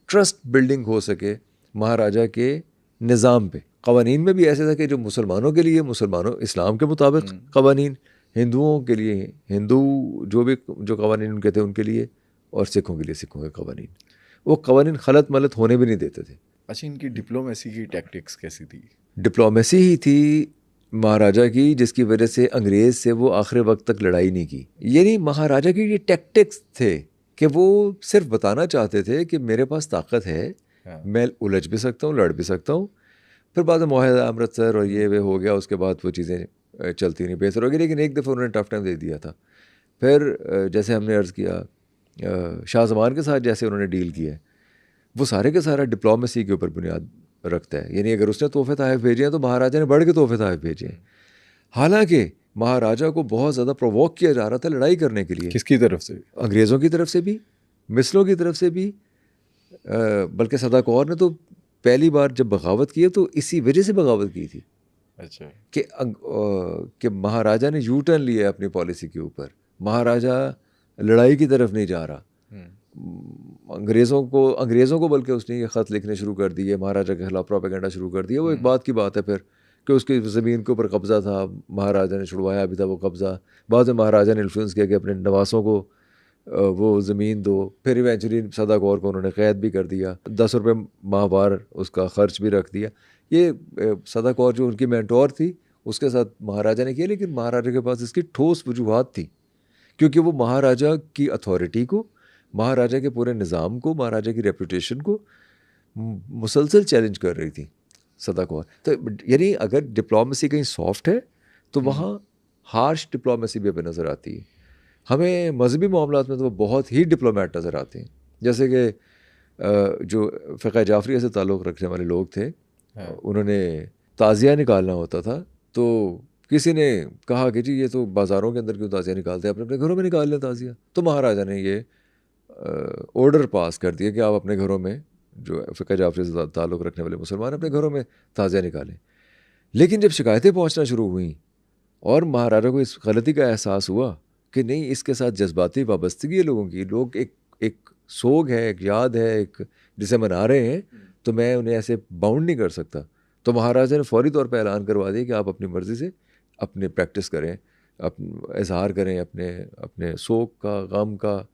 ट्रस्ट बिल्डिंग हो सके महाराजा के निज़ाम पे। क़वानीन में भी ऐसे था कि जो मुसलमानों के लिए मुसलमानों इस्लाम के मुताबिक क़वानीन, हिंदुओं के लिए हिंदू जो क़वानीन उनके थे उनके लिए, और सिखों के लिए सिखों के क़वानीन। वो क़वानीन खलत मलत होने भी नहीं देते थे। अच्छा, इनकी डिप्लोमेसी की टैक्टिक्स कैसी थी? डिप्लोमेसी ही थी महाराजा की, जिसकी वजह से अंग्रेज़ से वो आखिरी वक्त तक लड़ाई नहीं की। यानी महाराजा की ये टैक्टिक्स थे कि वो सिर्फ बताना चाहते थे कि मेरे पास ताकत है, मैं उलझ भी सकता हूँ, लड़ भी सकता हूँ, फिर बाद में माहिदा अमृतसर और ये वे हो गया, उसके बाद वो चीज़ें चलती नहीं, बेहतर हो गई। लेकिन एक दफ़ा उन्होंने टफ टाइम दे दिया था। फिर जैसे हमने अर्ज़ किया शाहजमान के साथ जैसे उन्होंने डील किया है, वो सारे के सारा डिप्लोमेसी के ऊपर बुनियाद रखता है। यानी अगर उसने तोहफे तहफ़ भेजे हैं तो महाराजा ने बढ़ के तोहफे तहफ़ भेजे हैं। हालांकि महाराजा को बहुत ज़्यादा प्रोवोक किया जा रहा था लड़ाई करने के लिए। किसकी तरफ से? अंग्रेज़ों की तरफ से भी, मिसलों की तरफ से भी। बल्कि सदा कौर ने तो पहली बार जब बगावत की है तो इसी वजह से बगावत की थी। अच्छा। कि महाराजा ने यू टर्न लिया अपनी पॉलिसी के ऊपर। महाराजा लड़ाई की तरफ नहीं जा रहा। अंग्रेज़ों को बल्कि उसने ये ख़त लिखने शुरू कर दिए, महाराजा के खिलाफ प्रोपेगेंडा शुरू कर दिया। वो एक बात की बात है फिर कि उसकी ज़मीन के ऊपर कब्ज़ा था, महाराजा ने छुड़वाया भी था वो कब्ज़ा। बाद में महाराजा ने इन्फ्लुएंस किया कि अपने नवासों को वो ज़मीन दो। फिर इवेंचुअली सदा कौर को उन्होंने क़ैद भी कर दिया, 10 रुपये माहवार उसका ख़र्च भी रख दिया। ये सदा कौर जो उनकी मेंटोर थी उसके साथ महाराजा ने किया। लेकिन महाराजा के पास इसकी ठोस वजूहात थी, क्योंकि वो महाराजा की अथॉरिटी को, महाराजा के पूरे निज़ाम को, महाराजा की रेपुटेशन को मुसलसल चैलेंज कर रही थी सदा कौर। तो यानी अगर डिप्लोमेसी कहीं सॉफ्ट है तो वहाँ हार्श डिप्लोमेसी भी हमें नज़र आती है। हमें मजहबी मामलात में तो वो बहुत ही डिप्लोमेट नज़र आते हैं। जैसे कि जो फ़िक़्ह जाफ़रिया से ताल्लुक़ रखने वाले लोग थे, उन्होंने ताज़िया निकालना होता था तो किसी ने कहा कि जी ये तो बाज़ारों के अंदर क्यों ताज़िया निकालते हैं, अपने अपने घरों में निकाल लें ताज़िया। तो महाराजा ने ये ऑर्डर पास कर दिया कि आप अपने घरों में, जो फ़िक़्ह जाफ़रिया से ताल्लुक़ रखने वाले मुसलमान अपने घरों में ताज़िया निकालें। लेकिन जब शिकायतें पहुँचना शुरू हुई और महाराजा को इस गलती का एहसास हुआ कि नहीं, इसके साथ जज्बाती वाबस्तगी है लोगों की, लोग एक सोग है, एक याद है, एक जिसे मना रहे हैं, तो मैं उन्हें ऐसे बाउंड नहीं कर सकता। तो महाराजा ने फौरी तौर पर ऐलान करवा दिया कि आप अपनी मर्ज़ी से अपने प्रैक्टिस करें, इजहार करें अपने सोग का, गम का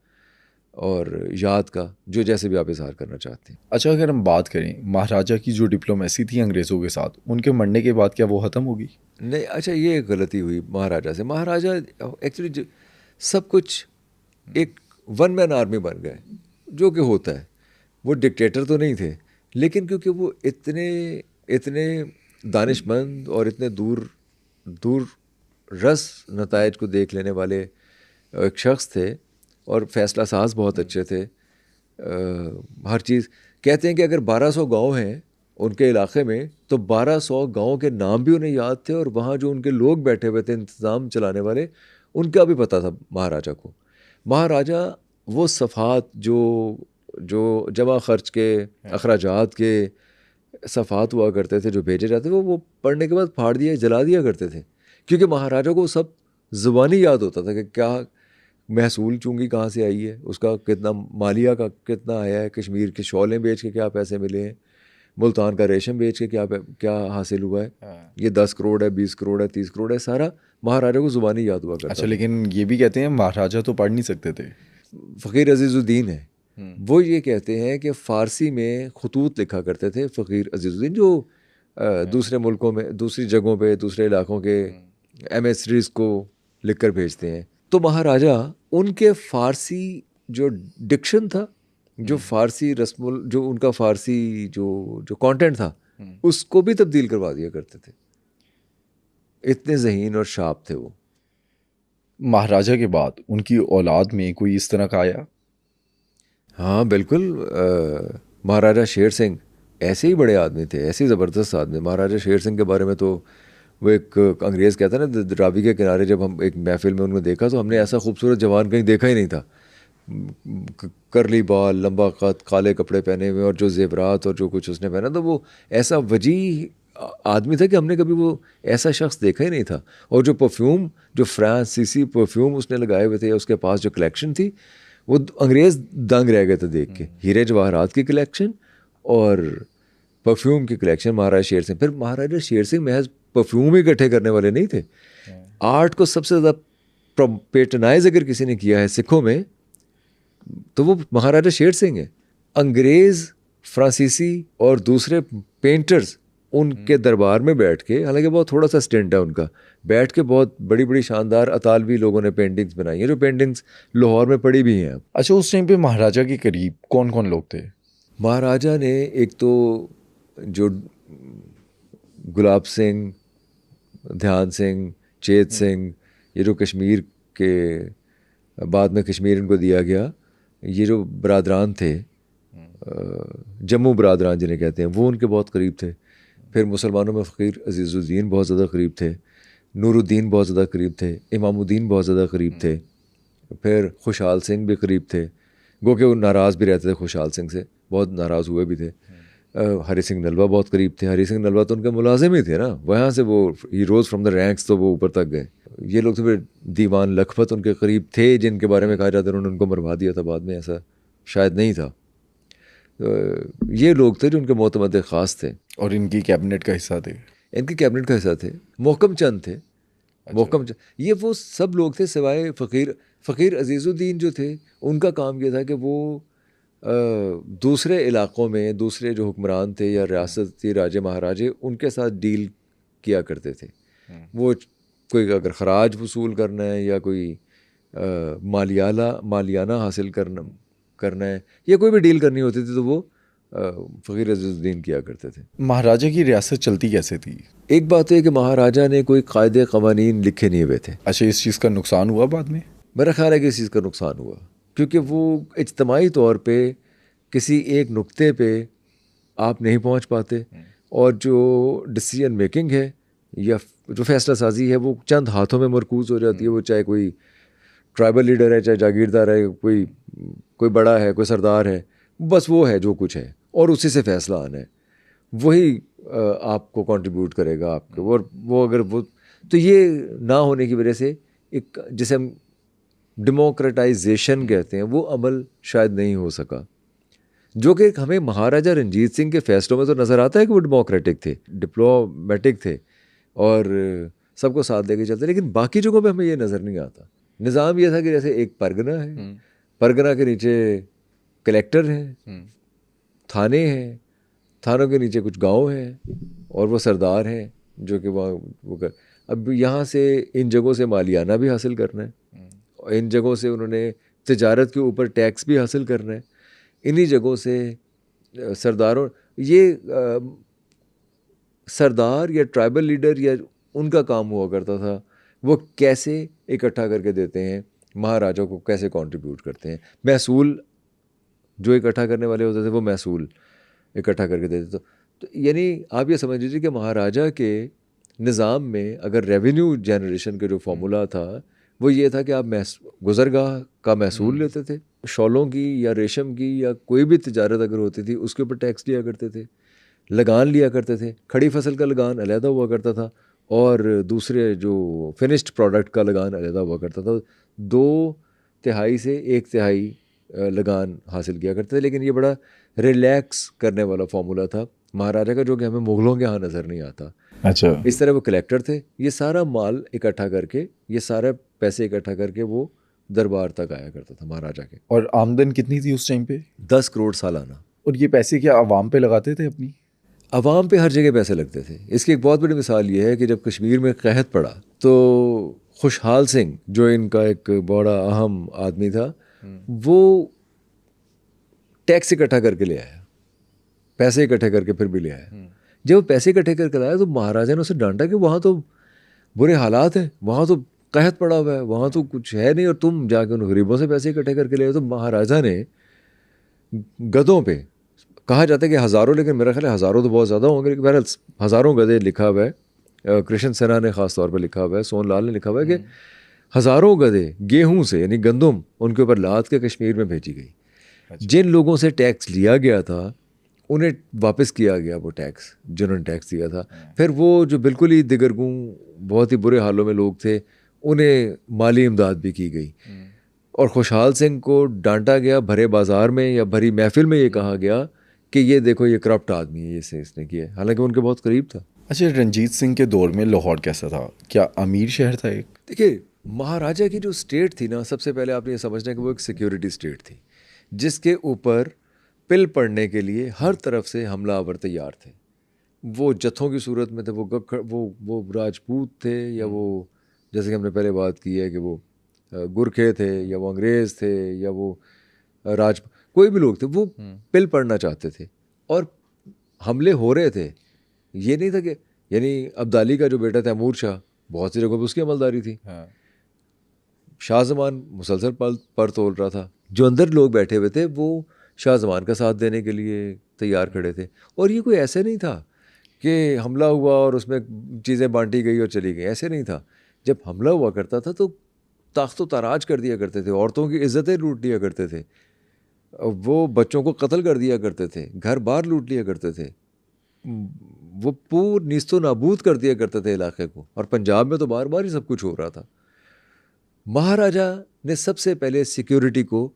और याद का, जो जैसे भी आप इजहार करना चाहते हैं। अच्छा, अगर हम बात करें महाराजा की जो डिप्लोमेसी थी अंग्रेज़ों के साथ, उनके मरने के बाद क्या वो ख़त्म होगी? नहीं, अच्छा ये गलती हुई महाराजा से। महाराजा एक्चुअली सब कुछ एक वन मैन आर्मी बन गए, जो कि होता है। वो डिक्टेटर तो नहीं थे, लेकिन क्योंकि वो इतने दानिशमंद और इतने दूर रस नताइज को देख लेने वाले एक शख्स थे और फैसला साज बहुत अच्छे थे। हर चीज़ कहते हैं कि अगर 1200 गांव हैं उनके इलाके में तो 1200 गांव के नाम भी उन्हें याद थे, और वहाँ जो उनके लोग बैठे हुए थे इंतज़ाम चलाने वाले, उनका भी पता था महाराजा को। महाराजा वो सफ़ात जो जमा खर्च के अखराजात के सफ़ात हुआ करते थे जो भेजे जाते, वो पढ़ने के बाद फाड़ दिया, जला दिया करते थे, क्योंकि महाराजा को सब ज़ुबानी याद होता था कि क्या महसूल चुंगी कहाँ से आई है, उसका कितना मालिया का कितना आया है, कश्मीर के शॉलें बेच के क्या पैसे मिले हैं, मुल्तान का रेशम बेच के क्या हासिल हुआ है, ये 10 करोड़ है, 20 करोड़ है, 30 करोड़ है, सारा महाराजा को ज़ुबानी याद हुआ करता। अच्छा, लेकिन ये भी कहते हैं महाराजा तो पढ़ नहीं सकते थे। फ़कीर अजीज़ुद्दीन है, वो ये कहते हैं कि फ़ारसी में खतूत लिखा करते थे फ़कीर अजीज़ुद्दीन, जो दूसरे मुल्कों में, दूसरी जगहों पे, दूसरे इलाकों के एमिसरीज़ को लिख कर भेजते हैं। तो महाराजा उनके फ़ारसी जो डिक्शन था, जो फ़ारसी रस्मुल, जो उनका फ़ारसी जो कंटेंट था, उसको भी तब्दील करवा दिया करते थे। इतने ज़हीन और शार्प थे वो। महाराजा के बाद उनकी औलाद में कोई इस तरह का आया? हाँ बिल्कुल। महाराजा शेर सिंह ऐसे ही बड़े आदमी थे, ऐसे ही ज़बरदस्त आदमी। महाराजा शेर सिंह के बारे में तो वो एक अंग्रेज़ कहता है ना, रावी के किनारे जब हम एक महफिल में उनको देखा तो हमने ऐसा खूबसूरत जवान कहीं देखा ही नहीं था। करली बाल, लंबा कद, काले कपड़े पहने हुए, और जो जेवरात और जो कुछ उसने पहना, तो वो ऐसा वजीह आदमी था कि हमने कभी वो ऐसा शख्स देखा ही नहीं था। और जो परफ्यूम, जो फ्रांसीसी परफ्यूम उसने लगाए हुए थे, उसके पास जो कलेक्शन थी, वो अंग्रेज़ दंग रह गए थे देख के। हीरे जवाहरात की कलेक्शन और परफ्यूम की कलेक्शन महाराजा शेर सिंह। फिर महाराजा शेर सिंह महज परफ्यूम ही इकट्ठे करने वाले नहीं थे, आर्ट को सबसे ज़्यादा पेटनाइज अगर किसी ने किया है सिखों में तो वो महाराजा शेर सिंह है। अंग्रेज़, फ्रांसीसी और दूसरे पेंटर्स उनके दरबार में बैठ के, हालांकि बहुत थोड़ा सा स्टेंट है उनका, बैठ के बहुत बड़ी बड़ी शानदार अतालवी लोगों ने पेंटिंग्स बनाई हैं, जो पेंटिंग्स लाहौर में पड़ी भी हैं। अच्छा, उस टाइम पे महाराजा के करीब कौन कौन लोग थे? महाराजा ने एक तो जो गुलाब सिंह, ध्यान सिंह, चेत सिंह, ये जो कश्मीर के बाद में कश्मीर इनको दिया गया, ये जो बरादरान थे, जम्मू बरादरान जिन्हें कहते हैं, वो उनके बहुत करीब थे। फिर मुसलमानों में फ़कीर अजीज़ुद्दीन बहुत ज़्यादा करीब थे, नूरुद्दीन बहुत ज़्यादा करीब थे, इमामुद्दीन बहुत ज़्यादा करीब थे, फिर खुशहाल सिंह भी करीब थे। गो के वो नाराज़ भी रहते थे खुशहाल सिंह से, बहुत नाराज़ हुए भी थे। हरी सिंह नलवा बहुत करीब थे। हरी सिंह नलवा तो उनके मुलाजिम ही थे ना, वहाँ से वो ही रोज़ फ्रॉम द रैंक्स, तो वो ऊपर तक गए। ये लोग तो फिर दीवान लखपत उनके करीब थे, जिनके बारे में कहा जाता है उन्होंने उनको मरवा दिया था बाद में, ऐसा शायद नहीं था। ये लोग थे जो उनके मोतमद ख़ास थे और इनकी कैबिनेट का हिस्सा थे। इनके कैबिनेट का हिस्सा थे। मोहकम चंद थे, मोहकम चंद, ये वो सब लोग थे सिवाय फ़कीर अजीज़ुद्दीन जो थे, उनका काम ये था कि वो दूसरे इलाक़ों में दूसरे जो हुक्मरान थे या रियासती राजे महाराजे, उनके साथ डील किया करते थे। वो कोई अगर ख़राज वसूल करना है या कोई मालियाना हासिल करना है या कोई भी डील करनी होती थी, तो वो फ़कीर अजीज़ुद्दीन किया करते थे। महाराजा की रियासत चलती कैसे थी? एक बात है कि महाराजा ने कोई कायदे क़वानीन लिखे नहीं हुए थे। अच्छा, इस चीज़ का नुकसान हुआ बाद में? मेरा ख्याल है कि इस चीज़ का नुकसान हुआ, क्योंकि वो इज्तमाही तौर पे किसी एक नुक्ते पे आप नहीं पहुंच पाते, और जो डिसीजन मेकिंग है या जो फैसला साजी है वो चंद हाथों में मरकूज़ हो जाती है। वो चाहे कोई ट्राइबल लीडर है, चाहे जागीरदार है, कोई बड़ा है, कोई सरदार है, बस वो है जो कुछ है, और उसी से फैसला आना है, वही आपको कंट्रीब्यूट करेगा आपके। और वो अगर वो, तो ये ना होने की वजह से एक, जिसे हम डेमोक्रेटाइजेशन कहते हैं, वो अमल शायद नहीं हो सका, जो कि हमें महाराजा रंजीत सिंह के फैसलों में तो नज़र आता है कि वो डेमोक्रेटिक थे, डिप्लोमेटिक थे और सबको साथ लेके चलते, लेकिन बाकी जगहों पे हमें ये नज़र नहीं आता। निज़ाम ये था कि जैसे एक परगना है, परगना के नीचे कलेक्टर हैं, थाने हैं, थानों के नीचे कुछ गांव हैं, और वो सरदार हैं जो कि वहाँ वो कर। अब यहाँ से इन जगहों से मालियाना भी हासिल करना है, और इन जगहों से उन्होंने तिजारत के ऊपर टैक्स भी हासिल करना है। इन्हीं जगहों से सरदारों, ये सरदार या ट्राइबल लीडर या उनका काम हुआ करता था, वो कैसे इकट्ठा करके देते हैं, महाराजा को कैसे कंट्रीब्यूट करते हैं। महसूल जो इकट्ठा करने वाले होते थे, वो महसूल इकट्ठा करके देते। तो यानी आप ये समझ लीजिए कि महाराजा के निज़ाम में अगर रेवेन्यू जनरेशन के जो फार्मूला था, वो ये था कि आप गुज़रगाह का महसूल लेते थे, शॉलों की या रेशम की या कोई भी तिजारत अगर होती थी उसके ऊपर टैक्स लिया करते थे, लगान लिया करते थे। खड़ी फसल का लगान अलहदा हुआ करता था, और दूसरे जो फिनिश्ड प्रोडक्ट का लगान अलहदा हुआ करता था। 2/3 से 1/3 लगान हासिल किया करते थे, लेकिन ये बड़ा रिलैक्स करने वाला फार्मूला था महाराजा का, जो कि हमें मुग़लों के यहाँ नज़र नहीं आता। अच्छा, इस तरह वो कलेक्टर थे, ये सारा माल इकट्ठा करके, ये सारे पैसे इकट्ठा करके वो दरबार तक आया करता था महाराजा के। और आमदन कितनी थी उस टाइम पे? 10 करोड़ सालाना। और ये पैसे क्या आवाम पे लगाते थे अपनी? अवाम पे हर जगह पैसे लगते थे। इसकी एक बहुत बड़ी मिसाल ये है कि जब कश्मीर में कहत पड़ा, तो खुशहाल सिंह जो इनका एक बड़ा अहम आदमी था, वो टैक्स इकट्ठा करके ले आया, पैसे इकट्ठे करके फिर भी ले आया। जब वो पैसे इकट्ठे करके लाया तो महाराजा ने उसे डांटा कि वहाँ तो बुरे हालात हैं, वहाँ तो कहत पड़ा हुआ है, वहाँ तो कुछ है नहीं, और तुम जाके उन गरीबों से पैसे इकट्ठे करके ले आए। तो महाराजा ने गधों पे, कहा जाता है कि हज़ारों, लेकिन मेरा ख्याल है हज़ारों तो बहुत ज़्यादा होंगे, लेकिन बहरहाल हज़ारों गधे लिखा हुआ है, कृष्ण सेना ने ख़ास तौर पर लिखा हुआ है, सोनलाल ने लिखा हुआ है कि हज़ारों गधे गेहूँ से, यानी गंदम, उनके ऊपर लाद के कश्मीर में भेजी गई। जिन लोगों से टैक्स लिया गया था उन्हें वापस किया गया वो टैक्स, जिन्होंने टैक्स दिया था। फिर वो जो बिल्कुल ही दिगरगूं, बहुत ही बुरे हालों में लोग थे, उन्हें माली इमदाद भी की गई। और खुशहाल सिंह को डांटा गया भरे बाज़ार में या भरी महफिल में, ये कहा गया कि ये देखो ये करप्ट आदमी है, ये इसने किया, हालांकि उनके बहुत करीब था। अच्छा, रंजीत सिंह के दौर में लाहौर कैसा था? क्या अमीर शहर था एक? देखिए, महाराजा की जो स्टेट थी ना, सबसे पहले आपने ये समझना है कि वो एक सिक्योरिटी स्टेट थी, जिसके ऊपर पिल पड़ने के लिए हर तरफ से हमलावर तैयार थे। वो जत्थों की सूरत में थे, वो राजपूत थे, या वो जैसे कि हमने पहले बात की है कि वो गुरखे थे, या वो अंग्रेज़ थे, या वो कोई भी लोग थे वो पिल पढ़ना चाहते थे और हमले हो रहे थे। ये नहीं था कि यानी अब्दाली का जो बेटा तैमूर शाह, बहुत सी जगहों पर उसकी अमलदारी थी। शाहजमान मुसलसल पर तोल रहा था। जो अंदर लोग बैठे हुए थे वो शाहजमान का साथ देने के लिए तैयार खड़े थे। और ये कोई ऐसे नहीं था कि हमला हुआ और उसमें चीज़ें बांटी गई और चली गई, ऐसे नहीं था। जब हमला हुआ करता था तो ताख्तो ताराज कर दिया करते थे, औरतों की इज्जतें लूट लिया करते थे, वो बच्चों को कत्ल कर दिया करते थे, घर बार लूट लिया करते थे, वो पूर नीस्तो नाबूद कर दिया करते थे इलाके को। और पंजाब में तो बार बार ही सब कुछ हो रहा था। महाराजा ने सबसे पहले सिक्योरिटी को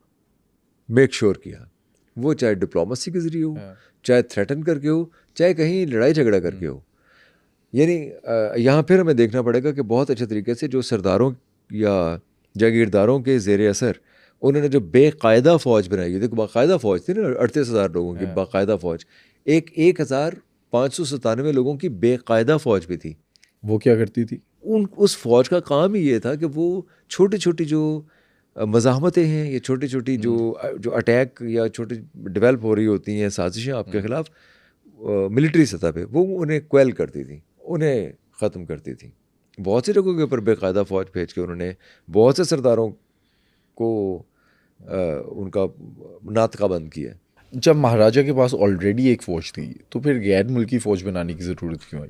मेक श्योर किया, वो चाहे डिप्लोमेसी के जरिए हो, चाहे थ्रेटन करके हो, चाहे कहीं लड़ाई झगड़ा करके हो। यानी यहाँ फिर हमें देखना पड़ेगा कि बहुत अच्छे तरीके से जो सरदारों या जागीरदारों के ज़ेर असर उन्होंने जो बेकायदा फ़ौज बनाई, देखो बाकायदा फ़ौज थी ना, 38,000 लोगों की बाकायदा फ़ौज, 1,597 लोगों की बेकायदा फ़ौज भी थी। वो क्या करती थी? उस फ़ौज का काम ही ये था कि वो छोटी छोटी जो मज़ाहमतें हैं, ये छोटी छोटी जो अटैक या छोटी डेवलप हो रही होती हैं साजिशें आपके ख़िलाफ़ मिलिट्री सतह पे, वो उन्हें क्वेल करती थी, उन्हें ख़त्म करती थी। बहुत सी जगहों के ऊपर बेकायदा फ़ौज भेज के उन्होंने बहुत से सरदारों को उनका नातका बंद किया। जब महाराजा के पास ऑलरेडी एक फ़ौज थी तो फिर गैर मुल्की फ़ौज बनाने की ज़रूरत क्यों आई?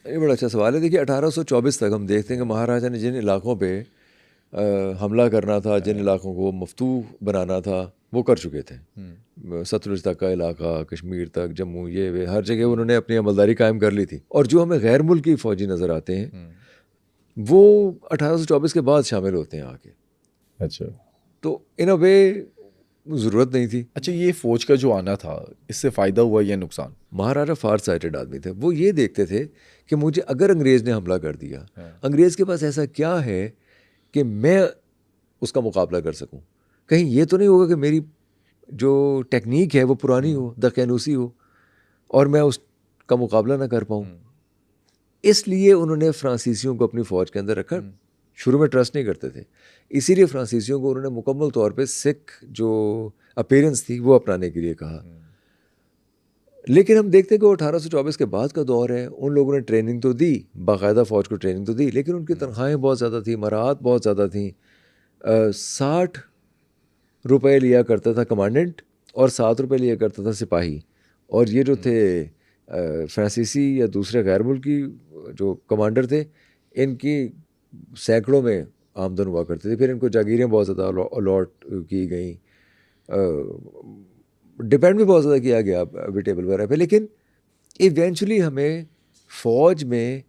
ये बड़ा अच्छा सवाल है। देखिए 1824 तक हम देखते हैं कि महाराजा ने जिन इलाकों पे हमला करना था, जिन इलाकों को मफतूह बनाना था, वो कर चुके थे। सतलुज तक का इलाका, कश्मीर तक, जम्मू, ये वे हर जगह उन्होंने अपनी अमलदारी कायम कर ली थी। और जो हमें गैर मुल्की फ़ौजी नज़र आते हैं वो 1824 के बाद शामिल होते हैं आके। अच्छा, तो इन अ वे ज़रूरत नहीं थी। अच्छा, ये फ़ौज का जो आना था इससे फ़ायदा हुआ या नुकसान? महाराजा फार साइटेड आदमी थे। वो ये देखते थे कि मुझे अगर अंग्रेज़ ने हमला कर दिया, अंग्रेज़ के पास ऐसा क्या है कि मैं उसका मुकाबला कर सकूं। कहीं ये तो नहीं होगा कि मेरी जो टेक्निक है वो पुरानी हो, दकियानूसी हो और मैं उसका मुकाबला ना कर पाऊँ। इसलिए उन्होंने फ्रांसीसियों को अपनी फ़ौज के अंदर रखा। शुरू में ट्रस्ट नहीं करते थे, इसीलिए फ्रांसीसियों को उन्होंने मुकम्मल तौर पे सिख जो अपीयरेंस थी वो अपनाने के लिए कहा। लेकिन हम देखते हैं कि 1824 के बाद का दौर है, उन लोगों ने ट्रेनिंग तो दी, बाकायदा फ़ौज को ट्रेनिंग तो दी, लेकिन उनकी तनख्वाहें बहुत ज़्यादा थी, मराहत बहुत ज़्यादा थी। 60 रुपये लिया करता था कमांडेंट और 7 रुपये लिया करता था सिपाही। और ये जो थे फ्रांसीसी या दूसरे गैर मुल्की जो कमांडर थे, इनकी सैकड़ों में आमदन हुआ करती थी। फिर इनको जागीरें बहुत ज़्यादा अलॉट की गई, डिपेंड भी बहुत ज़्यादा किया गया विटेबल वगैरह पे। लेकिन इवेंचुअली हमें फ़ौज में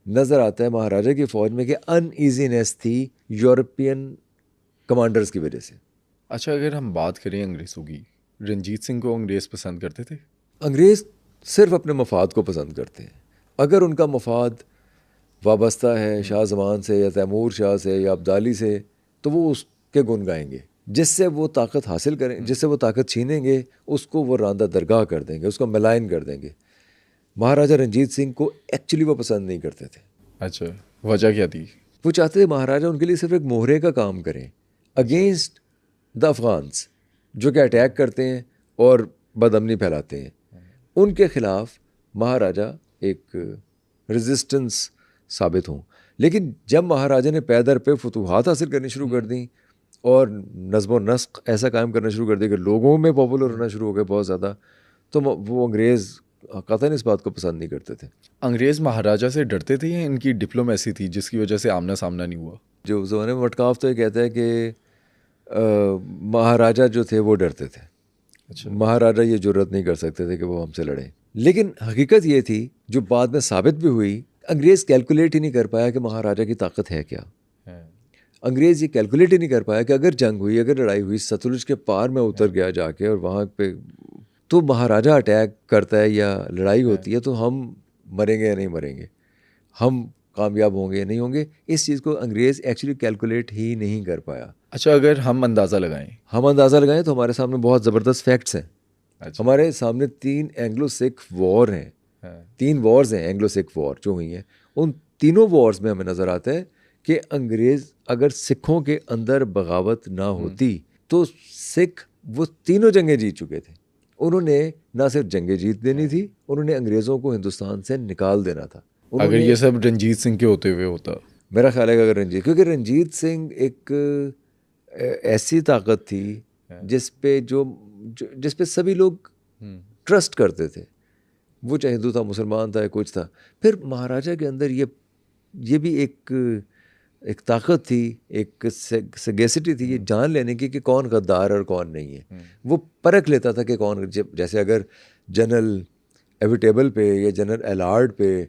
नज़र आता है, महाराजा की फ़ौज में, कि अनईजीनेस थी यूरोपियन कमांडर्स की वजह से। अच्छा, अगर हम बात करें अंग्रेज़ों की, रंजीत सिंह को अंग्रेज़ पसंद करते थे? अंग्रेज़ सिर्फ अपने मफाद को पसंद करते हैं। अगर उनका मफाद वाबस्ता है शाहजमान से या तैमूर शाह से या अब्दाली से, तो वो उसके गुण गाएंगे। जिससे वो ताकत हासिल करें, जिससे वो ताकत छीनेंगे, उसको वो रांदा दरगाह कर देंगे, उसको मलाइन कर देंगे। महाराजा रंजीत सिंह को एक्चुअली वो पसंद नहीं करते थे। अच्छा, वजह क्या थी? वो चाहते थे महाराजा उनके लिए सिर्फ एक मोहरे का काम करें अगेंस्ट द अफगान्स, जो कि अटैक करते हैं और बदअमनी फैलाते हैं। उनके ख़िलाफ़ महाराजा एक रेजिस्टेंस साबित हों। लेकिन जब महाराजा ने पैदर पे फतूहात हासिल करनी शुरू कर दी और नज़्म व नस्क ऐसा कायम करना शुरू कर दिया कि लोगों में पॉपुलर होना शुरू हो गए बहुत ज़्यादा, तो वो अंग्रेज़ कतई इस बात को पसंद नहीं करते थे। अंग्रेज़ महाराजा से डरते थे या इनकी डिप्लोमेसी थी जिसकी वजह से आमना सामना नहीं हुआ? जो उस ज़माने में मटकाफ तो ये कहता है कि महाराजा जो थे वो डरते थे। अच्छा, महाराजा ये जुर्रत नहीं कर सकते थे कि वो हमसे लड़ें। लेकिन हकीकत ये थी, जो बाद में साबित भी हुई, अंग्रेज़ कैलकुलेट ही नहीं कर पाया कि महाराजा की ताकत है क्या। अंग्रेज़ ये कैलकुलेट ही नहीं कर पाया कि अगर जंग हुई, अगर लड़ाई हुई, सतलुज के पार में उतर गया जाके और वहाँ पे तो महाराजा अटैक करता है या लड़ाई होती है, तो हम मरेंगे या नहीं मरेंगे, हम कामयाब होंगे या नहीं होंगे, इस चीज़ को अंग्रेज़ एक्चुअली कैलकुलेट ही नहीं कर पाया। अच्छा, अगर हम अंदाज़ा लगाएं तो हमारे सामने बहुत ज़बरदस्त फैक्ट्स हैं। अच्छा, हमारे सामने 3 एंग्लो सिख वॉर हैं, 3 वॉर्स हैं एंग्लो सिख वॉर जो हुई हैं। उन तीनों वॉर्स में हमें नज़र आता है कि अंग्रेज़ अगर सिखों के अंदर बगावत ना होती तो सिख वो तीनों जंगें जीत चुके थे। उन्होंने ना सिर्फ जंगें जीत देनी थी, उन्होंने अंग्रेज़ों को हिंदुस्तान से निकाल देना था। अगर ये सब रंजीत सिंह के होते हुए होता, मेरा ख्याल है कि अगर क्योंकि रंजीत सिंह एक ऐसी ताकत थी जिस पे सभी लोग ट्रस्ट करते थे, वो चाहे हिंदू था, मुसलमान था, या कुछ था। फिर महाराजा के अंदर ये भी एक ताकत थी, एक सगेसिटी थी, ये जान लेने की कि कौन गद्दार और कौन नहीं है। वो परख लेता था कि कौन, जैसे अगर जनरल एविटेबल पे या जनरल एलार्ड पे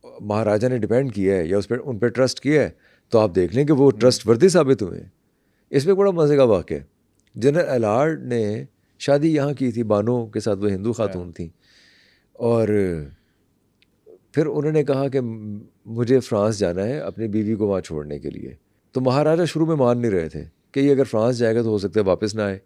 महाराजा ने डिपेंड किया है या उन पर ट्रस्ट किया है, तो आप देख लें कि वो ट्रस्ट वर्दी साबित हुए हैं। इसमें बड़ा मज़े का वाक़या है। जनरल एलार्ड ने शादी यहाँ की थी बानो के साथ, वो हिंदू खातून थी, और फिर उन्होंने कहा कि मुझे फ़्रांस जाना है अपनी बीवी को वहाँ छोड़ने के लिए। तो महाराजा शुरू में मान नहीं रहे थे कि ये अगर फ़्रांस जाएगा तो हो सकता है वापस ना आए,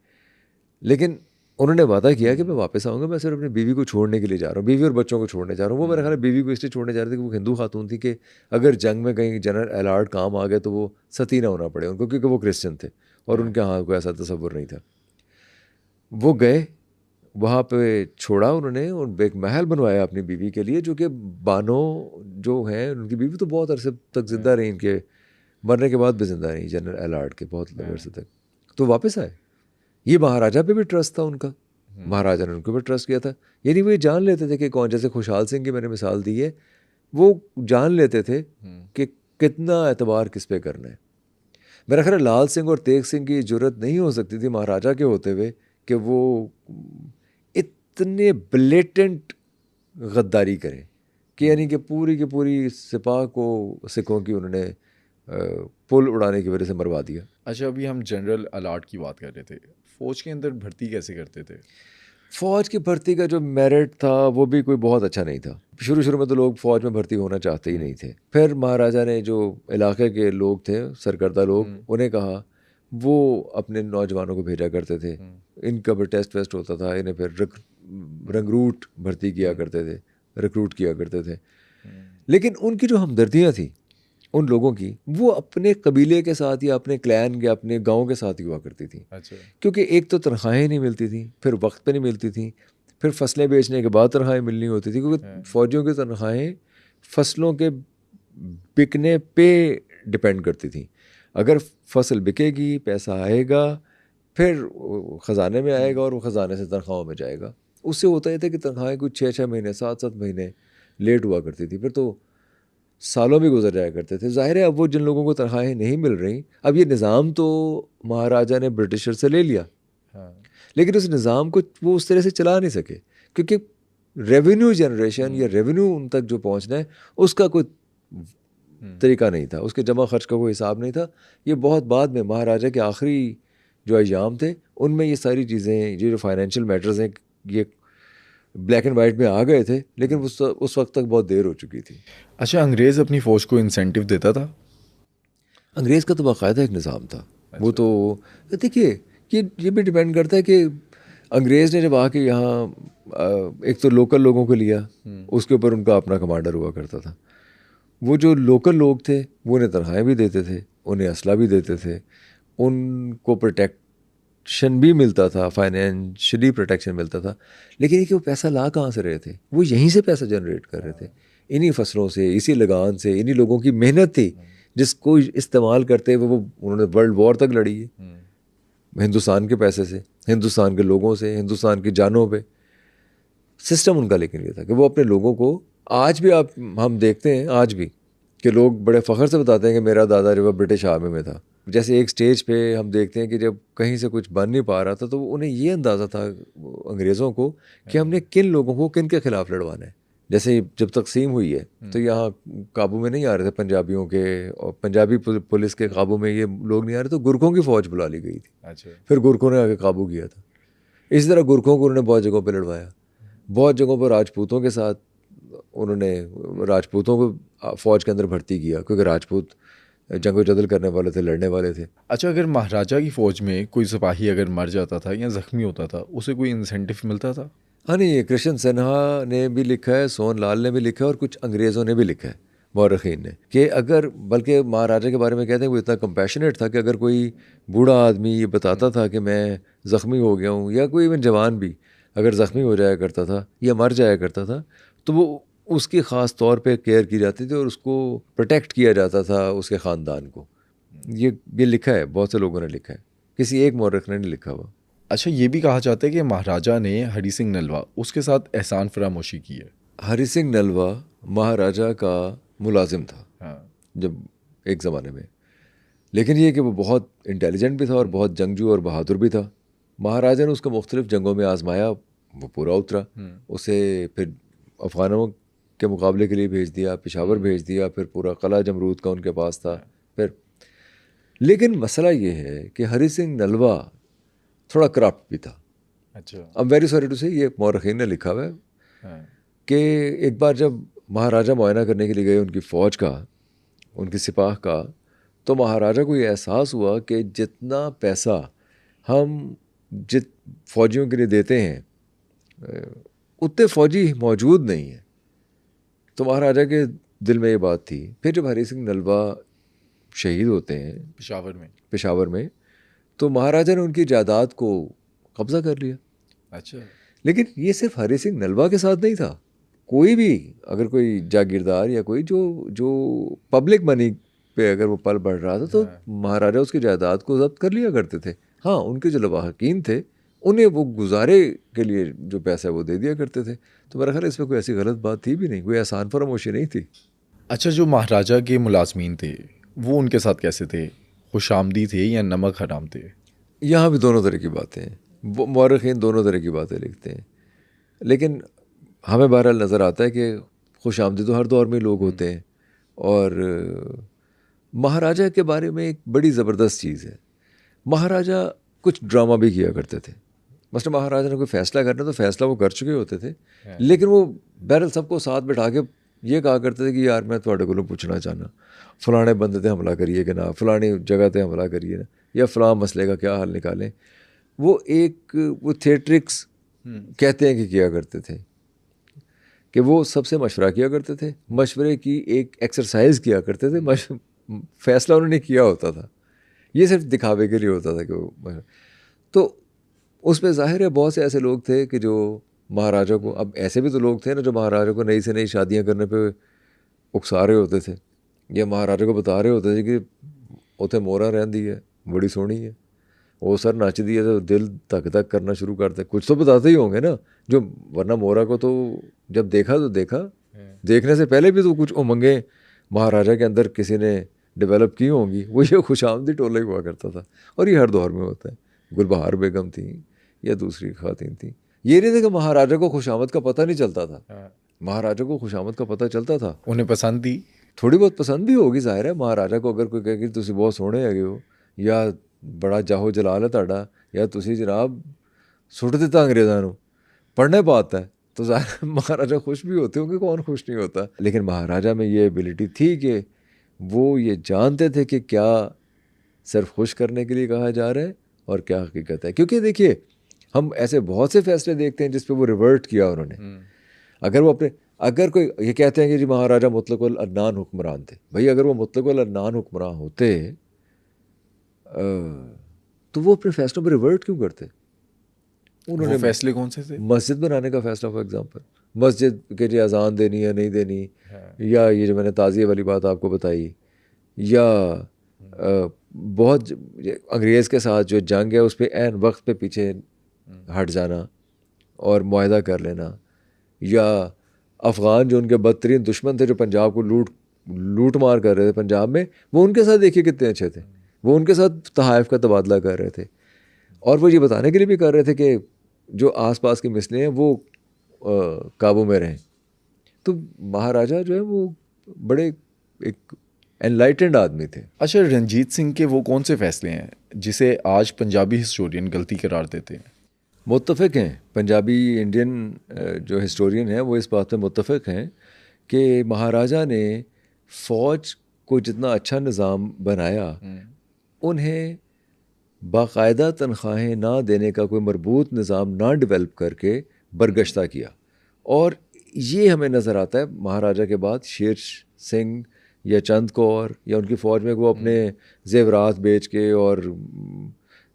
लेकिन उन्होंने वादा किया कि मैं वापस आऊँगा, मैं सिर्फ अपनी बीवी को छोड़ने के लिए जा रहा हूँ, बीवी और बच्चों को छोड़ने जा रहा हूँ। वो मेरा ख्याल है बीवी को इसलिए छोड़ने जा रहे थे कि वो हिंदू खातून थी कि अगर जंग में कहीं जनरल एलार्ड काम आ गए तो वो सती ना होना पड़े उनको, क्योंकि वो क्रिश्चियन थे और उनके यहाँ कोई ऐसा तसव्वुर नहीं था। वो गए वहाँ पे, छोड़ा उन्होंने, और एक महल बनवाया अपनी बीवी के लिए, जो कि बानो जो हैं उनकी बीवी तो बहुत अरसे तक ज़िंदा रही, इनके मरने के बाद भी ज़िंदा रही जनरल एलार्ड के बहुत लंबे अरसे तक। तो वापस आए। ये महाराजा पे भी ट्रस्ट था उनका, महाराजा ने उनको भी ट्रस्ट किया था। यानी वो ये जान लेते थे कि कौन, जैसे खुशहाल सिंह की मैंने मिसाल दी है, वो जान लेते थे कि कितना एतबार किस पे करना है। मेरा ख्याल लाल सिंह और तेग सिंह की जरूरत नहीं हो सकती थी महाराजा के होते हुए कि वो इतने ब्लेटेंट गद्दारी करें कि यानी कि पूरी की पूरी सिपाह को सिखों की उन्होंने पुल उड़ाने की वजह से मरवा दिया। अच्छा, अभी हम जनरल एलार्ड की बात कर रहे थे, फ़ौज के अंदर भर्ती कैसे करते थे? फ़ौज की भर्ती का जो मेरिट था वो भी कोई बहुत अच्छा नहीं था। शुरू में तो लोग फ़ौज में भर्ती होना चाहते ही नहीं थे। फिर महाराजा ने जो इलाके के लोग थे, सरकर्दा लोग, उन्हें कहा, वो अपने नौजवानों को भेजा करते थे। इनका भी टेस्ट वेस्ट होता था, इन्हें फिर रंगरूट भर्ती किया करते थे, रिक्रूट किया करते थे। लेकिन उनकी जो हमदर्दियाँ थी उन लोगों की, वो अपने कबीले के साथ या अपने क्लैन के, अपने गांव के साथ ही हुआ करती थी। अच्छा। क्योंकि एक तो तनख्वाहें नहीं मिलती थी, फिर वक्त पे नहीं मिलती थी, फिर फसलें बेचने के बाद तनख्वाहें मिलनी होती थी, क्योंकि फ़ौजियों की तनख्वाहें फसलों के बिकने पे डिपेंड करती थी। अगर फसल बिकेगी, पैसा आएगा, फिर ख़जाने में आएगा और वो ख़जाने से तनख्वाहों में जाएगा। उससे होता ये था कि तनख्वाहें कुछ 6-6 महीने, 7-7 महीने लेट हुआ करती थी, फिर तो सालों भी गुजर जाया करते थे। जाहिर है अब वो जिन लोगों को तनख्वाहें नहीं मिल रही, अब ये निज़ाम तो महाराजा ने ब्रिटिशर से ले लिया, लेकिन उस निज़ाम को वो उस तरह से चला नहीं सके, क्योंकि रेवेन्यू जनरेशन या रेवेन्यू उन तक जो पहुंचना है उसका कोई तरीका नहीं था, उसके जमा खर्च का कोई हिसाब नहीं था। ये बहुत बाद में महाराजा के आखिरी जो अय्याम थे उनमें ये सारी चीज़ें, ये जो फाइनेंशियल मैटर्स हैं, ये ब्लैक एंड वाइट में आ गए थे, लेकिन उस वक्त तक बहुत देर हो चुकी थी। अच्छा, अंग्रेज़ अपनी फ़ौज को इंसेंटिव देता था? अंग्रेज़ का तो बाकायदा एक निज़ाम था। अच्छा। वो तो देखिए, ये भी डिपेंड करता है कि अंग्रेज़ ने जब आके यहाँ एक तो लोकल लोगों को लिया, उसके ऊपर उनका अपना कमांडर हुआ करता था। वो जो लोकल लोग थे वो उन्हें तनख्वाहें भी देते थे, उन्हें असला भी देते थे, उनको प्रोटेक्शन भी मिलता था, फाइनेंशियली प्रोटेक्शन मिलता था। लेकिन वो पैसा ला कहाँ से रहे थे? वो यहीं से पैसा जनरेट कर रहे थे, इन्हीं फसलों से, इसी लगान से, इन्हीं लोगों की मेहनत थी जिसको इस्तेमाल करते हुए वो उन्होंने वर्ल्ड वॉर तक लड़ी है, हिंदुस्तान के पैसे से, हिंदुस्तान के लोगों से, हिंदुस्तान की जानों पे। सिस्टम उनका लेकिन ये था कि वो अपने लोगों को, आज भी हम देखते हैं आज भी कि लोग बड़े फ़ख्र से बताते हैं कि मेरा दादा जो ब्रिटिश आर्मी में था। जैसे एक स्टेज पे हम देखते हैं कि जब कहीं से कुछ बन नहीं पा रहा था तो उन्हें ये अंदाज़ा था अंग्रेज़ों को कि हमने किन लोगों को किन के ख़िलाफ़ लड़वाना है। जैसे जब तकसीम हुई है तो यहाँ काबू में नहीं आ रहे थे पंजाबियों के, और पंजाबी पुलिस के काबू में ये लोग नहीं आ रहे, तो गुरखों की फ़ौज बुला ली गई थी। अच्छा। फिर गुरखों ने आके काबू किया था। इसी तरह गुरखों को उन्होंने बहुत जगहों पर लड़वाया, बहुत जगहों पर राजपूतों के साथ उन्होंने राजपूतों को फ़ौज के अंदर भर्ती किया, क्योंकि राजपूत जंगो जदल करने वाले थे, लड़ने वाले थे। अच्छा, अगर महाराजा की फ़ौज में कोई सिपाही अगर मर जाता था या ज़ख्मी होता था, उसे कोई इंसेंटिव मिलता था? हाँ नहीं, कृष्ण सिन्हा ने भी लिखा है, सोन लाल ने भी लिखा है, और कुछ अंग्रेज़ों ने भी लिखा है। मौरखीन ने, कि अगर, बल्कि महाराजा के बारे में कहते हैं वो इतना कंपैशनेट था कि अगर कोई बूढ़ा आदमी ये बताता था कि मैं ज़ख्मी हो गया हूँ, या कोई इवन जवान भी अगर ज़ख्मी हो जाया करता था या मर जाया करता था, तो वो उसकी ख़ास तौर पे केयर की जाती थी और उसको प्रोटेक्ट किया जाता था, उसके ख़ानदान को। ये लिखा है, बहुत से लोगों ने लिखा है, किसी एक मौरख ने नहीं लिखा हुआ। अच्छा, ये भी कहा जाता है कि महाराजा ने हरी सिंह नलवा उसके साथ एहसान फरामोशी की है। हरी सिंह नलवा महाराजा का मुलाजिम था हाँ। जब एक ज़माने में, लेकिन ये कि वो बहुत इंटेलिजेंट भी था और बहुत जंगजू और बहादुर भी था। महाराजा ने उसको मुख्तलिफ जंगों में आजमाया, वो पूरा उतरा। उसे फिर अफ़गानों के मुकाबले के लिए भेज दिया, पेशावर भेज दिया, फिर पूरा किला जमरूद का उनके पास था फिर। लेकिन मसला ये है कि हरी सिंह नलवा थोड़ा करप्ट भी था। अच्छा। अब वेरी सॉरी टू से, ये मौरखीन ने लिखा हुआ है हाँ। कि एक बार जब महाराजा मुआयना करने के लिए गए उनकी फ़ौज का, उनकी सिपाह का, तो महाराजा को ये एहसास हुआ कि जितना पैसा हम जित फ़ौजियों के लिए देते हैं उतने फ़ौजी मौजूद नहीं है। तो महाराजा के दिल में ये बात थी। फिर जब हरी सिंह नलवा शहीद होते हैं पेशावर में, तो महाराजा ने उनकी जायदाद को कब्ज़ा कर लिया। अच्छा। लेकिन ये सिर्फ हरी सिंह नलवा के साथ नहीं था, कोई भी अगर कोई जागीरदार या कोई जो पब्लिक मनी पे अगर वो पल बढ़ रहा था, तो महाराजा उसकी जायदाद को जब्त कर लिया करते थे। हाँ, उनके जो लवाहकीन थे उन्हें वो गुजारे के लिए जो पैसा है वो दे दिया करते थे। तो मेरा ख्याल है इसमें कोई ऐसी गलत बात थी भी नहीं, कोई एहसान फरामोशी नहीं थी। अच्छा, जो महाराजा के मुलाजमीन थे वो उनके साथ कैसे थे? खुशामदी थे या नमक हराम थे? यहाँ भी दोनों तरह की बातें हैं, मौरखीन दोनों तरह की बातें लिखते हैं। लेकिन हमें बहरहाल नज़र आता है कि खुशामदी तो हर दौर में लोग होते हैं। और महाराजा के बारे में एक बड़ी ज़बरदस्त चीज़ है, महाराजा कुछ ड्रामा भी किया करते थे। मसलन महाराजा ने कोई फ़ैसला करना तो फ़ैसला वो कर चुके होते थे, लेकिन वो बहरहाल सबको साथ बैठा के ये कहा करते थे कि यार मैं थोड़े को पूछना चाहना, फ़लाने बंदे ते हमला करिए कि ना, फ़लानी जगह ते हमला करिए ना, या फ़लाँ मसले का क्या हल निकालें। वो थिएट्रिक्स कहते हैं कि किया करते थे कि वो सबसे मशवरा किया करते थे, मशवरे की एक एक्सरसाइज किया करते थे। फ़ैसला उन्होंने किया होता था, ये सिर्फ दिखावे के लिए होता था कि वो। तो उसमें ज़ाहिर है बहुत से ऐसे लोग थे कि जो महाराजा को, अब ऐसे भी तो लोग थे ना जो महाराजा को नई से नई शादियां करने पे उकसा रहे होते थे, या महाराजा को बता रहे होते थे कि उथे मोहरा रहती है, बड़ी सोहनी है, वो सर नचदी है, तो दिल धक धक करना शुरू करते। कुछ तो बताते ही होंगे ना, जो वरना मोहरा को तो जब देखा तो देखा, देखने से पहले भी तो कुछ उमंगें महाराजा के अंदर किसी ने डेवलप की होंगी। वो ये खुशामदी टोला ही हुआ करता था, और ये हर दौर में होता है। गुलबहार बेगम थी या दूसरी खातिन थी, ये नहीं था कि महाराजा को खुशामद का पता नहीं चलता था। महाराजा को खुशामद का पता चलता था, उन्हें पसंद थी, थोड़ी बहुत पसंद भी होगी। जाहिर है महाराजा को अगर कोई कहे कि तुसी बहुत सोहने हैगे हो, या बड़ा जाहो जलाल है तुहाडा, या तुसी जनाब सुट दिता अंग्रेज़ां नूं, पढ़ने पाता है, तो ज़ाहिर महाराजा खुश भी होते होंगे, कौन खुश नहीं होता। लेकिन महाराजा में ये एबिलिटी थी कि वो ये जानते थे कि क्या सिर्फ खुश करने के लिए कहा जा रहा है और क्या हकीकत है। क्योंकि देखिए, हम ऐसे बहुत से फैसले देखते हैं जिस पे वो रिवर्ट किया उन्होंने। अगर कोई ये कहते हैं कि जी महाराजा मुतलक अल अदनान हुक्मरान थे, भाई अगर वो मुतलक अल अदनान हुक्मरान होते तो वो अपने फैसलों पर रिवर्ट क्यों करते? उन्होंने फैसले कौन से थे? मस्जिद बनाने का फैसला, फॉर एग्जांपल, मस्जिद के जी अजान देनी है नहीं देनी, या ये जो मैंने ताज़िए वाली बात आपको बताई, या बहुत अंग्रेज़ के साथ जो जंग है उस पर ऐन वक्त पे पीछे हट जाना और मुआहदा कर लेना, या अफ़गान जो उनके बदतरीन दुश्मन थे जो पंजाब को लूट मार कर रहे थे पंजाब में, वो उनके साथ देखिए कितने अच्छे थे, वो उनके साथ तहाइफ का तबादला कर रहे थे, और वो ये बताने के लिए भी कर रहे थे कि जो आसपास के मसले हैं वो काबू में रहें। तो महाराजा जो है वो बड़े एक एनलाइटेंड आदमी थे। अच्छा, रंजीत सिंह के वो कौन से फैसले हैं जिसे आज पंजाबी हिस्टोरियन गलती करार देते हैं? मुत्तफ़िक हैं, पंजाबी इंडियन जो हिस्टोरियन हैं वो इस बात पे मुत्तफ़िक हैं कि महाराजा ने फ़ौज को जितना अच्छा निज़ाम बनाया, उन्हें बाकायदा तनख्वाहें ना देने का कोई मरबूत निज़ाम ना डेवलप करके बरगश्ता किया। और ये हमें नज़र आता है महाराजा के बाद शेर सिंह या चंद कौर या उनकी फ़ौज में वो अपने जेवरात बेच के और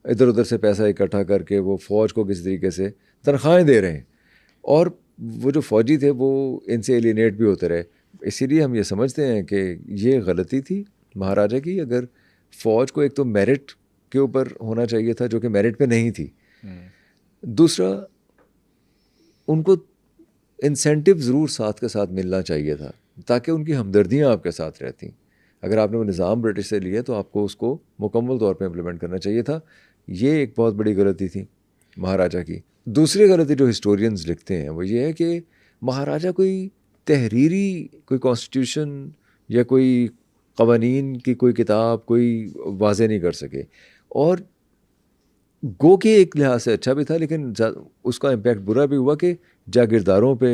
इधर उधर से पैसा इकट्ठा करके वो फ़ौज को किसी तरीके से तनख्वाहें दे रहे हैं, और वो जो फ़ौजी थे वो इनसे एलिनेट भी होते रहे। इसीलिए हम ये समझते हैं कि ये गलती थी महाराजा की। अगर फ़ौज को एक तो मेरिट के ऊपर होना चाहिए था, जो कि मेरिट पे नहीं थी। दूसरा, उनको इंसेंटिव ज़रूर साथ के साथ मिलना चाहिए था ताकि उनकी हमदर्दियाँ आपके साथ रहती। अगर आपने वो निज़ाम ब्रिटिश से लिए तो आपको उसको मुकम्मल तौर पे इम्प्लीमेंट करना चाहिए था। ये एक बहुत बड़ी गलती थी महाराजा की। दूसरी गलती जो हिस्टोरियंस लिखते हैं वो ये है कि महाराजा कोई तहरीरी, कोई कॉन्स्टिट्यूशन या कोई कवानीन की कोई किताब कोई वाज़े नहीं कर सके, और गो के एक लिहाज से अच्छा भी था, लेकिन उसका इम्पैक्ट बुरा भी हुआ कि जागीरदारों पे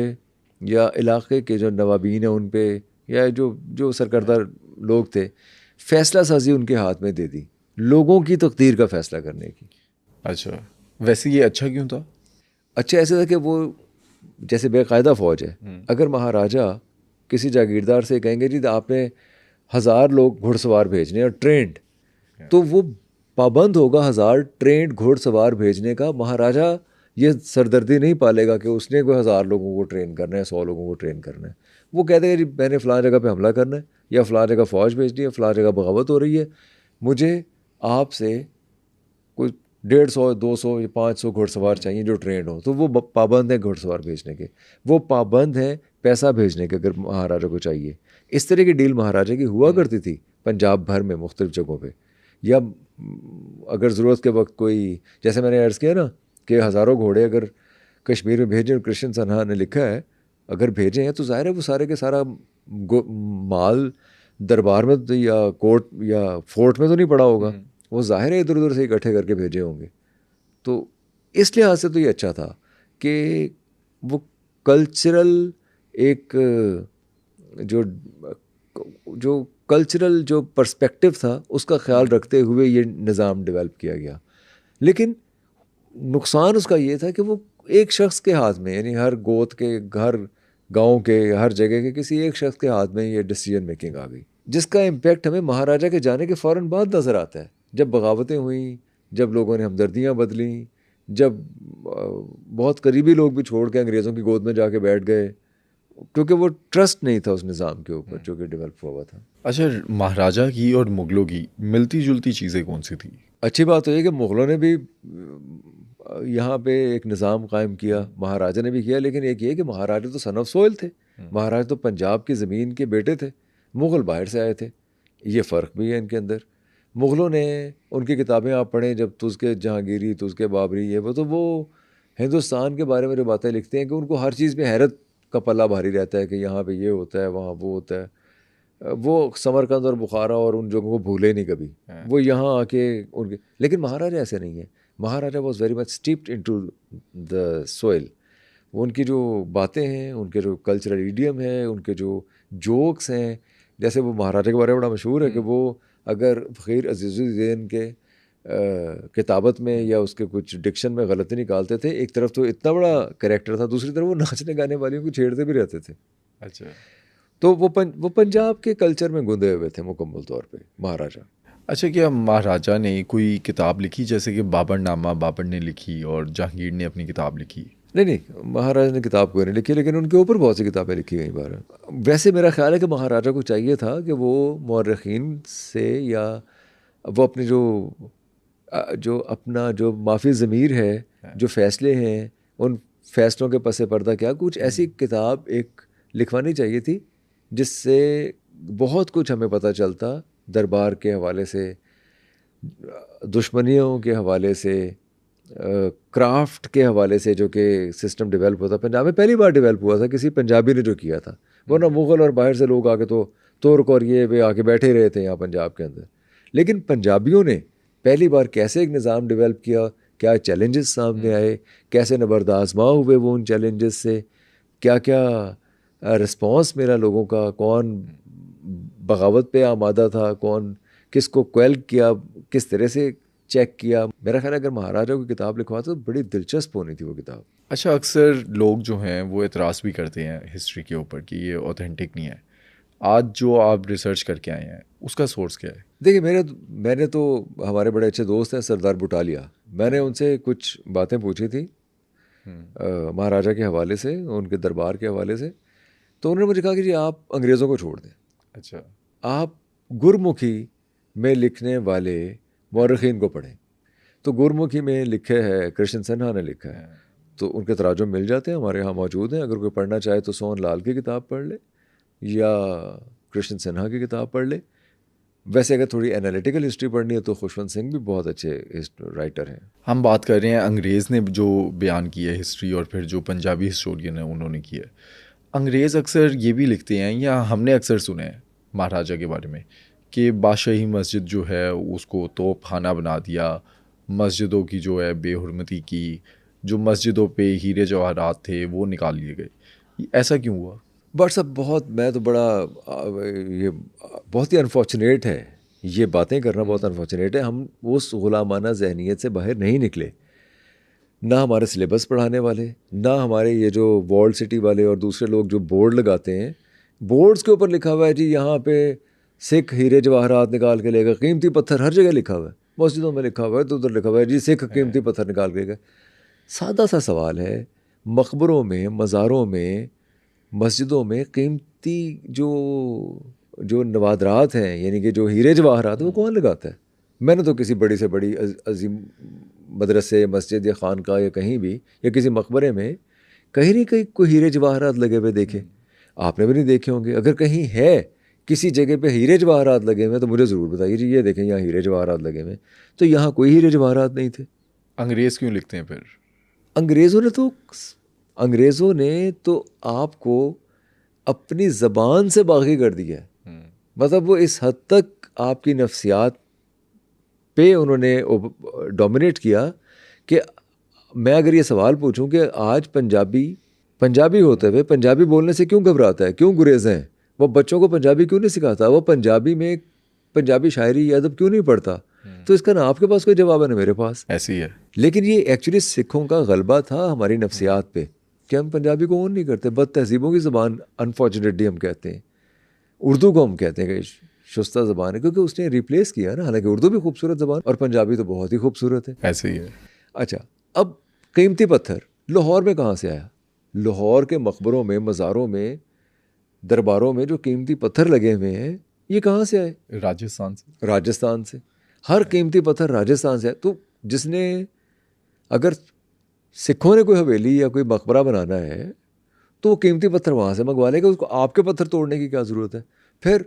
या इलाके के जो नवाबीन हैं उन पे या जो जो सरकर्दा लोग थे, फ़ैसला साजी उनके हाथ में दे दी, लोगों की तकदीर का फ़ैसला करने की। अच्छा, वैसे ये अच्छा क्यों था? अच्छा ऐसे था कि वो जैसे बेकायदा फ़ौज है, अगर महाराजा किसी जागीरदार से कहेंगे जी आपने 1000 लोग घुड़सवार भेजने और ट्रेंड, तो वो पाबंद होगा 1000 ट्रेंड घुड़सवार भेजने का। महाराजा ये सरदर्दी नहीं पालेगा कि उसने कोई 1000 लोगों को ट्रेन करना है, 100 लोगों को ट्रेन करना है। वो कहते हैं जी मैंने फ़लाँ जगह पे हमला करना है, या फ़लाँ जगह फ़ौज भेजनी है, फ़लाँ जगह बगावत हो रही है, मुझे आपसे कोई 150, 200 या 500 घुड़सवार चाहिए जो ट्रेंड हो। तो वो पाबंद है घुड़सवार भेजने के, वो पाबंद है पैसा भेजने के अगर महाराजा को चाहिए। इस तरह की डील महाराजा की हुआ करती थी पंजाब भर में मुख्तलिफ जगहों पे। या अगर ज़रूरत के वक्त कोई, जैसे मैंने अर्ज़ किया ना कि हज़ारों घोड़े अगर कश्मीर में भेजें, और कृष्ण सन्हा ने लिखा है अगर भेजे हैं तो ज़ाहिर है वो सारे के सारा माल दरबार में तो या कोर्ट या फोर्ट में तो नहीं पड़ा होगा, वो ज़ाहिर है इधर उधर से इकट्ठे करके भेजे होंगे। तो इस लिहाज से तो ये अच्छा था कि वो कल्चरल एक जो जो कल्चरल जो पर्सपेक्टिव था उसका ख्याल रखते हुए ये निज़ाम डेवलप किया गया। लेकिन नुकसान उसका ये था कि वो एक शख्स के हाथ में, यानी हर गोत के, हर गांव के, हर जगह के किसी एक शख्स के हाथ में ये डिसीजन मेकिंग आ गई, जिसका इम्पेक्ट हमें महाराजा के जाने के फ़ौरन बाद नज़र आता है। जब बगावतें हुई, जब लोगों ने हमदर्दियाँ बदली, जब बहुत करीबी लोग भी छोड़ के अंग्रेज़ों की गोद में जाके बैठ गए, क्योंकि वो ट्रस्ट नहीं था उस निज़ाम के ऊपर जो कि डेवलप हुआ था। अच्छा, महाराजा की और मुग़लों की मिलती जुलती चीज़ें कौन सी थी? अच्छी बात तो ये कि मुग़लों ने भी यहाँ पे एक निज़ाम कायम किया, महाराजा ने भी किया, लेकिन एक ये कि महाराजा तो सन ऑफ सोइल थे, महाराजा तो पंजाब की ज़मीन के बेटे थे, मुग़ल बाहर से आए थे। ये फ़र्क भी है इनके अंदर। मुग़लों ने, उनकी किताबें आप पढ़ें, जब तुज़के जहांगीरी, तुज़के बाबरी, ये वो, तो वो हिंदुस्तान के बारे में जो बातें लिखते हैं कि उनको हर चीज़ में हैरत का पल्ला भारी रहता है कि यहाँ पे ये होता है, वहाँ वो होता है। वो समरकंद और बुखारा और उन जगहों को भूले नहीं कभी, वो यहाँ आके उनके। लेकिन महाराजा ऐसे नहीं है। Maharaja was very much steeped into the soil. वो उनकी जो बातें हैं, उनके जो कल्चरल इडियम है, उनके जो जोक्स हैं, जैसे वो महाराजा के बारे में बड़ा मशहूर है कि वो अगर फ़कीर अज़ीज़ुद्दीन के किताबत में या उसके कुछ डिक्शन में गलती निकालते थे, एक तरफ तो इतना बड़ा कैरेक्टर था, दूसरी तरफ वो नाचने गाने वालियों को छेड़ते भी रहते थे। अच्छा, तो वो पंजाब के कल्चर में गुंदे हुए थे मुकम्मल तौर पे महाराजा। अच्छा, क्या महाराजा ने कोई किताब लिखी, जैसे कि बाबरनामा बाबर ने लिखी और जहांगीर ने अपनी किताब लिखी? नहीं, महाराजा ने किताब कोई नहीं लिखी, लेकिन उनके ऊपर बहुत सी किताबें लिखी गई बार। वैसे मेरा ख्याल है कि महाराजा को चाहिए था कि वो मौरख़ीन से, या वो अपने जो अपना जो माफ़ी ज़मीर है, जो फ़ैसले हैं, उन फ़ैसलों के पस पर्दा क्या कुछ ऐसी किताब एक लिखवानी चाहिए थी जिससे बहुत कुछ हमें पता चलता, दरबार के हवाले से, दुश्मनियों के हवाले से, क्राफ्ट के हवाले से, जो कि सिस्टम डेवलप होता पंजाब में पहली बार डेवलप हुआ था, किसी पंजाबी ने जो किया था। वरना मुग़ल और बाहर से लोग आके तो तुर्क और ये वे आके बैठे रहे थे यहाँ पंजाब के अंदर। लेकिन पंजाबियों ने पहली बार कैसे एक निज़ाम डेवलप किया, क्या चैलेंजेस सामने आए, कैसे नबर्द आज़मा हुए वो उन चैलेंजेस से, क्या क्या रिस्पॉन्स मेरा लोगों का, कौन बगावत पे आमादा था, कौन किसको क्वेल किया, किस तरह से चेक किया। मेरा ख्याल है अगर महाराजा को किताब लिखवाता तो बड़ी दिलचस्प होनी थी वो किताब। अच्छा, अक्सर लोग जो हैं वो एतराज़ भी करते हैं हिस्ट्री के ऊपर कि ये ऑथेंटिक नहीं है। आज जो आप रिसर्च करके आए हैं उसका सोर्स क्या है? देखिए मैंने तो हमारे बड़े अच्छे दोस्त हैं सरदार बुटालिया, मैंने उनसे कुछ बातें पूछी थी महाराजा के हवाले से, उनके दरबार के हवाले से। तो उन्होंने मुझे कहा कि जी आप अंग्रेज़ों को छोड़ दें, अच्छा, आप गुरमुखी में लिखने वाले मौरख़ीन को पढ़ें। तो गुरमुखी में लिखे है कृष्ण सिन्हा ने लिखा है, तो उनके तराजुम मिल जाते हैं, हमारे यहाँ मौजूद हैं। अगर कोई पढ़ना चाहे तो सोहन लाल की किताब पढ़ ले या कृष्ण सिन्हा की किताब पढ़ ले। वैसे अगर थोड़ी एनालिटिकल हिस्ट्री पढ़नी है तो खुशवंत सिंह भी बहुत अच्छे राइटर हैं। हम बात कर रहे हैं अंग्रेज़ ने जो बयान की है हिस्ट्री और फिर जो पंजाबी हिस्टोरियन है उन्होंने की है। अंग्रेज़ अक्सर ये भी लिखते हैं या हमने अक्सर सुना है महाराजा के बारे में कि बादशाही मस्जिद जो है उसको तोप खाना बना दिया, मस्जिदों की जो है बेहुरमती की, जो मस्जिदों पे हीरे जवाहरात थे वो निकाल लिए गए। ऐसा क्यों हुआ? बट सब मैं तो बड़ा ये बहुत ही अनफॉर्चुनेट है, ये बातें करना बहुत अनफॉर्चुनेट है। हम उस गुलामाना जहनीत से बाहर नहीं निकले, ना हमारे सिलेबस पढ़ाने वाले, ना हमारे ये जो वॉल्ड सिटी वाले और दूसरे लोग जो बोर्ड लगाते हैं, बोर्ड्स के ऊपर लिखा हुआ है जी यहाँ पे सिख हीरे जवाहरात निकाल के लेगा, कीमती पत्थर हर जगह लिखा हुआ है, मस्जिदों में लिखा हुआ है, तो उधर लिखा हुआ है जी सिख कीमती पत्थर निकाल के लेगा। सादा सा सवाल है, मकबरों में, मज़ारों में, मस्जिदों में कीमती जो नवादरात हैं, यानी कि जो हीरे जवाहरात, वो कौन लगाता है? मैंने तो किसी बड़ी से बड़ी अजीम मदरसे, मस्जिद या खानका या कहीं भी या किसी मकबरे में कहीं नहीं कहीं कोई हीरे जवाहरात लगे हुए देखे। आपने भी नहीं देखे होंगे। अगर कहीं है किसी जगह पे हीरे जवाहरात लगे हुए तो मुझे ज़रूर बताइए जी ये देखें यहाँ हीरे जवाहरात लगे हुए। तो यहाँ कोई हीरे जवाहरात नहीं थे। अंग्रेज़ क्यों लिखते हैं फिर? अंग्रेज़ों ने तो आपको अपनी ज़बान से बागी कर दिया है। मतलब वो इस हद तक आपकी नफ्सियात पे उन्होंने डोमिनेट किया कि मैं अगर ये सवाल पूछूं कि आज पंजाबी होते हुए पंजाबी बोलने से क्यों घबराता है, क्यों गुरेज हैं, वो बच्चों को पंजाबी क्यों नहीं सिखाता, वो पंजाबी में पंजाबी शायरी या अदब क्यों नहीं पढ़ता, तो इसका ना आपके पास कोई जवाब है ना मेरे पास। ऐसी है। लेकिन ये एक्चुअली सिखों का गलबा था हमारी नफ्सियात पे कि हम पंजाबी को ओन नहीं करते। बद तहजीबों की ज़बान अनफॉर्चुनेटली हम कहते हैं। उर्दू को हम कहते हैं कि शुस्ता ज़बान है, क्योंकि उसने रिप्लेस किया ना। हालांकि उर्दू भी खूबसूरत ज़बान और पंजाबी तो बहुत ही खूबसूरत है। ऐसे ही है। अच्छा, अब कीमती पत्थर लाहौर में कहाँ से आया? लाहौर के मकबरों में, मज़ारों में, दरबारों में जो कीमती पत्थर लगे हुए हैं ये कहाँ से आए? राजस्थान से। हर कीमती पत्थर राजस्थान से आए। तो जिसने, अगर सिखों ने कोई हवेली या कोई मकबरा बनाना है तो वो कीमती पत्थर वहाँ से मंगवा लेगा, उसको आपके पत्थर तोड़ने की क्या ज़रूरत है? फिर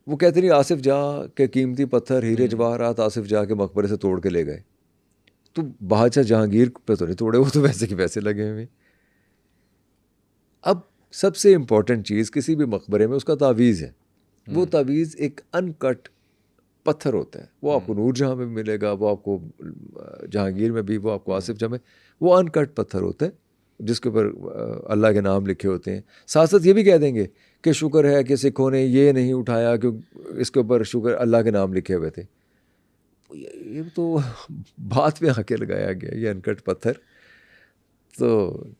वो कहते नहीं आसिफ जा के कीमती पत्थर हीरे जवाहरात आसिफ जा के मकबरे से तोड़ के ले गए। तो बादशाह जहांगीर पे तो नहीं तोड़े, वो तो वैसे के वैसे लगे हुए। अब सबसे इम्पॉर्टेंट चीज़ किसी भी मकबरे में उसका तावीज़ है। वो तावीज़ एक अनकट पत्थर होता है। वो आपको नूरजहाँ में मिलेगा, वो आपको जहांगीर में भी, वो आपको आसिफ जहाँ में, वो अनकट पत्थर होता है जिसके ऊपर अल्लाह के नाम लिखे होते हैं। साथ साथ ये भी कह देंगे कि शुक्र है कि सिखों ने ये नहीं उठाया क्योंकि इसके ऊपर शुक्र अल्लाह के नाम लिखे हुए थे। ये तो बात में आके लगाया गया ये अनकट पत्थर। तो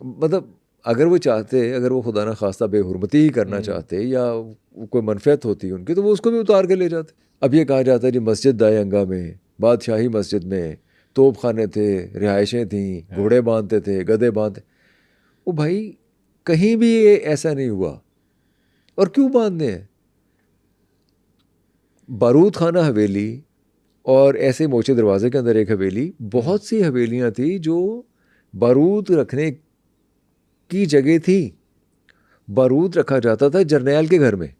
मतलब अगर वो चाहते, अगर वो खुदा ना खास्ता बेहुरमती ही करना चाहते या कोई मनफियत होती उनकी, तो वो उसको भी उतार के ले जाते। अब ये कहा जाता है जी मस्जिद दायंगा में, बादशाही मस्जिद में तोप खाने थे, रिहाइशें थीं, घोड़े बांधते थे, गधे बांधते। वो भाई कहीं भी ये ऐसा नहीं हुआ। और क्यों बांधने हैं? बारूद खाना हवेली और ऐसे मोचे दरवाजे के अंदर एक हवेली, बहुत सी हवेलियां थी जो बारूद रखने की जगह थी। बारूद रखा जाता था जर्नैल के घर में।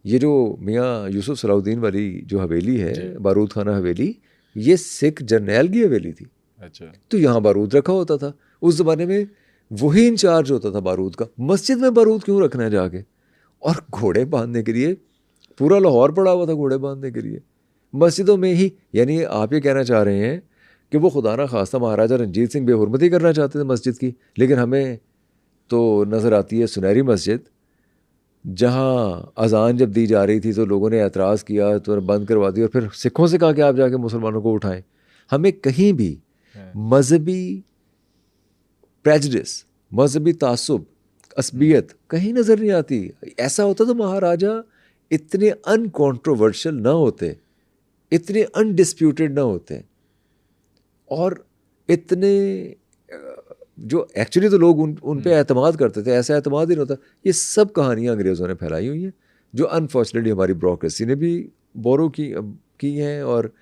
ये जो मियाँ यूसुफ सलाउद्दीन वाली जो हवेली है, बारूद खाना हवेली, ये सिख जर्नैल की हवेली थी। अच्छा। तो यहाँ बारूद रखा होता था। उस ज़माने में वही इंचार्ज होता था बारूद का। मस्जिद में बारूद क्यों रखना है जाके? और घोड़े बांधने के लिए पूरा लाहौर पड़ा हुआ था, घोड़े बांधने के लिए मस्जिदों में ही। यानी आप ये कहना चाह रहे हैं कि वो खुदा ना खास्ता महाराजा रंजीत सिंह बेहुरमती करना चाहते थे मस्जिद की। लेकिन हमें तो नज़र आती है सुनहरी मस्जिद, जहाँ अजान जब दी जा रही थी तो लोगों ने एतराज़ किया तो बंद करवा दी और फिर सिखों से कहा कि आप जाके मुसलमानों को उठाएं। हमें कहीं भी मजहबी प्रेजुडिस, मजहबी तासुब असबियत कहीं नज़र नहीं आती। ऐसा होता तो महाराजा इतने अनकॉन्ट्रोवर्शियल ना होते, इतने अनडिस्प्यूटेड ना होते, और इतने जो एक्चुअली तो लोग उन पे एतमाद करते थे, ऐसा एतमाद ही नहीं होता। ये सब कहानियाँ अंग्रेज़ों ने फैलाई हुई हैं जो अनफॉर्चुनेटली हमारी ब्यूरोक्रेसी ने भी बोरो की हैं और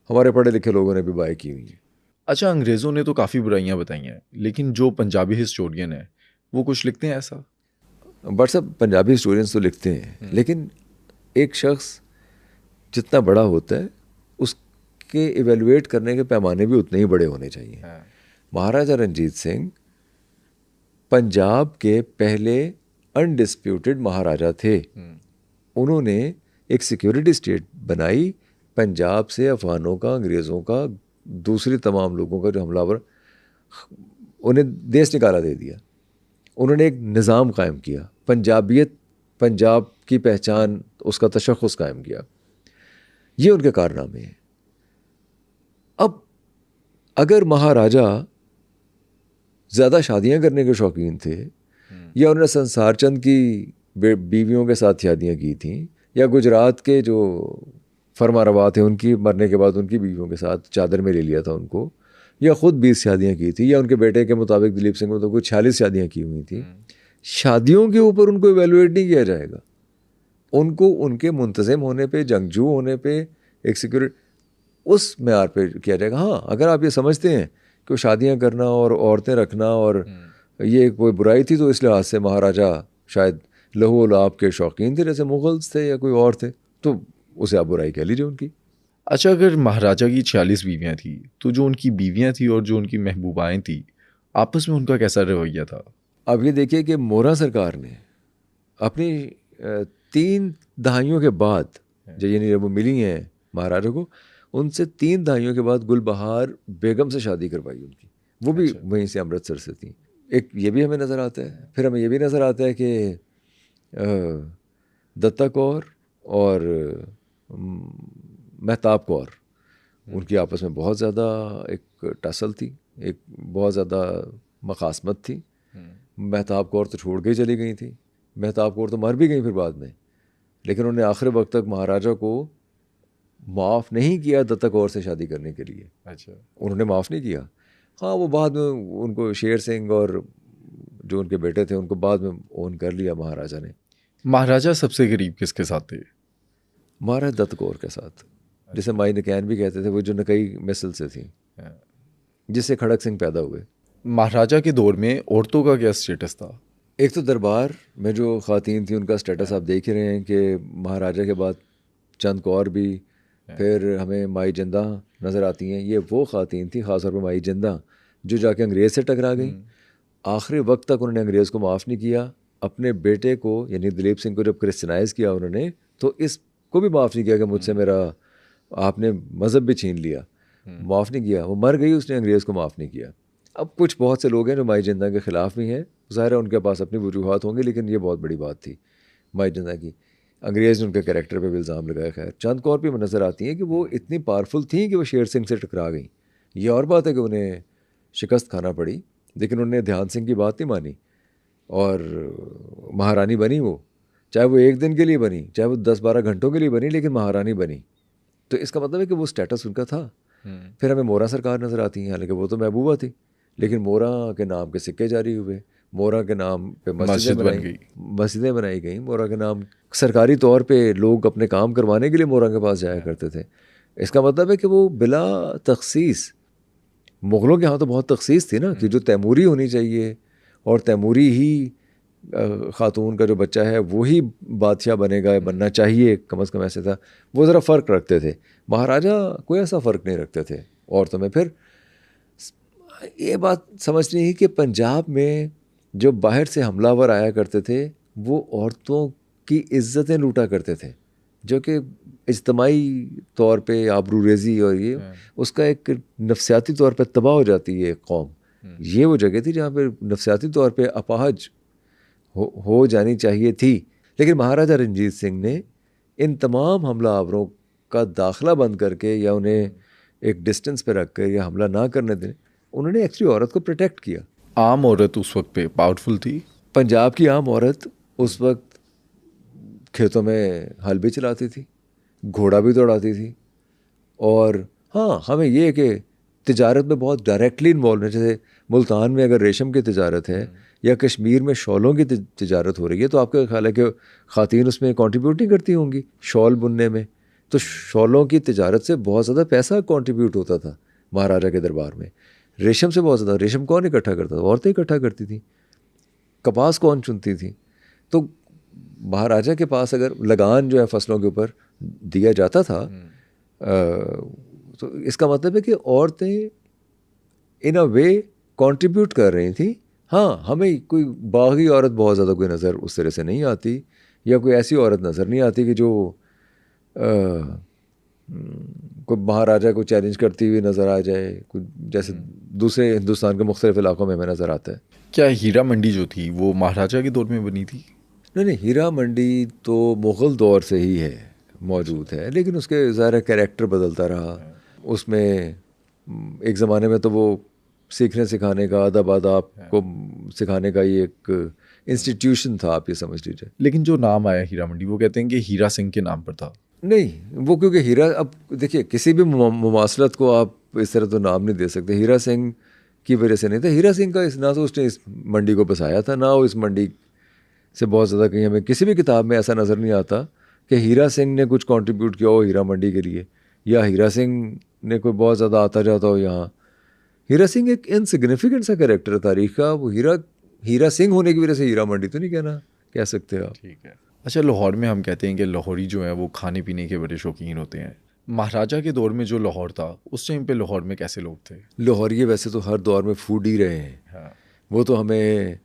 हमारे पढ़े लिखे लोगों ने भी बाय की हुई हैं। अच्छा, अंग्रेज़ों ने तो काफ़ी बुराइयां बताई हैं, लेकिन जो पंजाबी हिस्टोरियन है वो कुछ लिखते हैं ऐसा? बट सब पंजाबी हिस्टोरियंस तो लिखते हैं, लेकिन एक शख्स जितना बड़ा होता है उसके इवेलुएट करने के पैमाने भी उतने ही बड़े होने चाहिए। महाराजा रंजीत सिंह पंजाब के पहले अनडिस्प्यूटेड महाराजा थे। उन्होंने एक सिक्योरिटी स्टेट बनाई, पंजाब से अफगानों का, अंग्रेज़ों का, दूसरी तमाम लोगों का जो हमलावर, उन्हें देश निकाला दे दिया। उन्होंने एक निज़ाम कायम किया, पंजाबियत, पंजाब की पहचान, उसका तशख़्ख़ुस कायम किया। ये उनके कारनामे हैं। अब अगर महाराजा ज़्यादा शादियां करने के शौकीन थे, या उन्होंने संसार चंद की बीवियों के साथ शादियां की थी, या गुजरात के जो फरमारवा थे उनकी मरने के बाद उनकी बीवियों के साथ चादर में ले लिया था उनको, या ख़ुद 20 शादियां की थी, या उनके बेटे के मुताबिक दिलीप सिंह में तो कुछ 46 शादियां की हुई थी। शादियों के ऊपर उनको इवेलुएट नहीं किया जाएगा, उनको उनके मुंतज़िम होने पे, जंगजू होने पे, एक सिक्योरिटी, उस म्यार पे किया जाएगा। हाँ, अगर आप ये समझते हैं कि शादियां करना और औरतें रखना और ये कोई बुराई थी, तो इस लिहाज से महाराजा शायद लहू और लाभ के शौकीन थे, जैसे मुगल्स थे या कोई और थे, तो उसे आप बुराई कह लीजिए उनकी। अच्छा, अगर महाराजा की 46 बीवियाँ थी, तो जो उनकी बीवियाँ थी और जो उनकी महबूबाएँ थी, आपस में उनका कैसा रवैया था? अब ये देखिए कि मोरा सरकार ने अपनी 3 दहाइयों के बाद, यानी जब वो मिली हैं महाराजा को, उनसे 3 दहाइयों के बाद गुलबहार बेगम से शादी करवाई उनकी, वो भी वहीं से अमृतसर से थी। एक ये भी हमें नज़र आता है। फिर हमें ये भी नज़र आता है कि दत्ता कौर और महताब कौर, उनकी आपस में बहुत ज़्यादा एक टसल थी, एक बहुत ज़्यादा मखासमत थी। महताब कौर तो छोड़ के ही चली गई थी, महताब कौर तो मर भी गई फिर बाद में, लेकिन उन्होंने आखिरी वक्त तक महाराजा को माफ़ नहीं किया दत्ता कौर से शादी करने के लिए। अच्छा, उन्होंने माफ़ नहीं किया। हाँ, वो बाद में उनको शेर सिंह और जो उनके बेटे थे उनको बाद में ओन कर लिया महाराजा ने। महाराजा सबसे करीब किसके साथ थे? महाराजा दत्त कौर के साथ, जिसे माई नकैन भी कहते थे, वो जो नकई मिसल से थी, जिससे खड़क सिंह पैदा हुए। महाराजा के दौर में औरतों का क्या स्टेटस था? एक तो दरबार में जो ख़वातीन थी उनका स्टेटस आप देख ही रहे हैं कि महाराजा के बाद चंद कौर भी, फिर हमें माई जिंदा नज़र आती हैं। ये वो ख़वातीन थी, ख़ास तौर पर माई जिंदा, जो जाके अंग्रेज़ से टकरा गई। आखिरी वक्त तक उन्होंने अंग्रेज़ को माफ़ नहीं किया। अपने बेटे को यानी दिलीप सिंह को जब क्रिश्चनाइज़ किया उन्होंने, तो इसको भी माफ़ नहीं किया कि मुझसे मेरा आपने मज़हब भी छीन लिया, माफ़ नहीं किया। वो मर गई, उसने अंग्रेज़ को माफ़ नहीं किया। अब कुछ बहुत से लोग हैं जो माई जिंदा के ख़िलाफ़ भी हैं, ज़ाहिर है उनके पास अपनी वजूहात होंगी, लेकिन ये बहुत बड़ी बात थी माई जिंदा की। अंग्रेज़ ने उनके कैरेक्टर पे भी इल्ज़ाम लगाया। खैर, चंद कौर भी नज़र आती हैं कि वो इतनी पावरफुल थी कि वो शेर सिंह से टकरा गई। ये और बात है कि उन्हें शिकस्त खाना पड़ी, लेकिन उन्होंने ध्यान सिंह की बात नहीं मानी और महारानी बनी वो, चाहे वो 1 दिन के लिए बनी, चाहे वो 10-12 घंटों के लिए बनी, लेकिन महारानी बनी। तो इसका मतलब है कि वो स्टेटस उनका था। फिर हमें मोरा सरकार नज़र आती हैं, हालांकि वो तो महबूबा थी, लेकिन मोरा के नाम के सिक्के जारी हुए, मोरा के नाम पे मस्जिदें बनाई गई, मोरा के नाम सरकारी तौर पे लोग अपने काम करवाने के लिए मोरा के पास जाया करते थे। इसका मतलब है कि वो बिला तखसीस, मुग़लों के यहाँ तो बहुत तखसीस थी ना कि जो तैमूरी होनी चाहिए और तैमूरी ही ख़ातून का जो बच्चा है वो ही बादशाह बनेगा, बनना चाहिए, कम अज़ कम ऐसे था। वो ज़रा फ़र्क रखते थे। महाराजा कोई ऐसा फ़र्क नहीं रखते थे औरतों में। फिर ये बात समझनी है कि पंजाब में जो बाहर से हमलावर आया करते थे वो औरतों की इज़्ज़तें लूटा करते थे, जो कि इज्तमाही तौर पे आबरूरेज़ी और ये उसका एक नफसियाती तौर पे तबाह हो जाती है कौम। ये वो जगह थी जहाँ पे नफसियाती तौर पे अपाहज हो जानी चाहिए थी। लेकिन महाराजा रंजीत सिंह ने इन तमाम हमलावरों का दाखिला बंद करके या उन्हें एक डिस्टेंस पे रख कर या हमला ना करने दें, उन्होंने एक्चुअली औरत को प्रोटेक्ट किया। आम औरत उस वक्त पे पावरफुल थी? पंजाब की आम औरत उस वक्त खेतों में हल भी चलाती थी, घोड़ा भी दौड़ाती थी, और हाँ हमें ये है कि तिजारत में बहुत डायरेक्टली इन्वॉल्व है। जैसे मुल्तान में अगर रेशम की तिजारत है या कश्मीर में शॉलों की तिजारत हो रही है, तो आपका ख्याल है कि ख़ातीन उसमें कंट्रीब्यूट नहीं करती होंगी शॉल बुनने में? तो शॉलों की तिजारत से बहुत ज़्यादा पैसा कंट्रीब्यूट होता था महाराजा के दरबार में। रेशम से बहुत ज़्यादा, रेशम कौन इकट्ठा करता था? औरतें इकट्ठा करती थी। कपास कौन चुनती थी? तो महाराजा के पास अगर लगान जो है फसलों के ऊपर दिया जाता था, तो इसका मतलब है कि औरतें इन अ वे कंट्रीब्यूट कर रही थी। हाँ, हमें कोई बागी औरत बहुत ज़्यादा कोई नज़र उस तरह से नहीं आती, या कोई ऐसी औरत नज़र नहीं आती कि जो कोई महाराजा को चैलेंज करती हुई नज़र आ जाए, कुछ जैसे दूसरे हिंदुस्तान के मुख्तलिफ इलाकों में हमें नज़र आता है। क्या हीरा मंडी जो थी वो महाराजा के दौर में बनी थी? नहीं, हीरा मंडी तो मुग़ल दौर से ही है, मौजूद है, लेकिन उसके ज़ाहिर कैरेक्टर बदलता रहा। उसमें एक ज़माने में तो वो सीखने सिखाने का, अदब आदाब को सिखाने का ये एक इंस्टीट्यूशन था, आप ये समझ लीजिए। लेकिन जो नाम आया हीरा मंडी, वो कहते हैं कि हीरा सिंह के नाम पर था। नहीं, वो क्योंकि हीरा, अब देखिए किसी भी मुमासलत को आप इस तरह तो नाम नहीं दे सकते। हीरा सिंह की वजह से नहीं था। हीरा सिंह का ना तो उसने इस मंडी को बसाया था, ना वो इस मंडी से बहुत ज़्यादा कहीं हमें किसी भी किताब में ऐसा नज़र नहीं आता कि हीरा सिंह ने कुछ कंट्रीब्यूट किया हो हीरा मंडी के लिए, या हीरा सिंह ने कोई बहुत ज़्यादा आता जाता हो यहाँ। हीरा सिंह एक इनसिग्निफिकेंट सा कैरेक्टर है तारीख का। वो हीरा सिंह होने की वजह से हीरा मंडी तो नहीं कह सकते आप। ठीक है। अच्छा, लाहौर में हम कहते हैं कि लाहौरी जो है वो खाने पीने के बड़े शौकीन होते हैं। महाराजा के दौर में जो लाहौर था, उस टाइम पे लाहौर में कैसे लोग थे? लाहौरी वैसे तो हर दौर में फूड ही रहे हैं। हाँ। वो तो हमें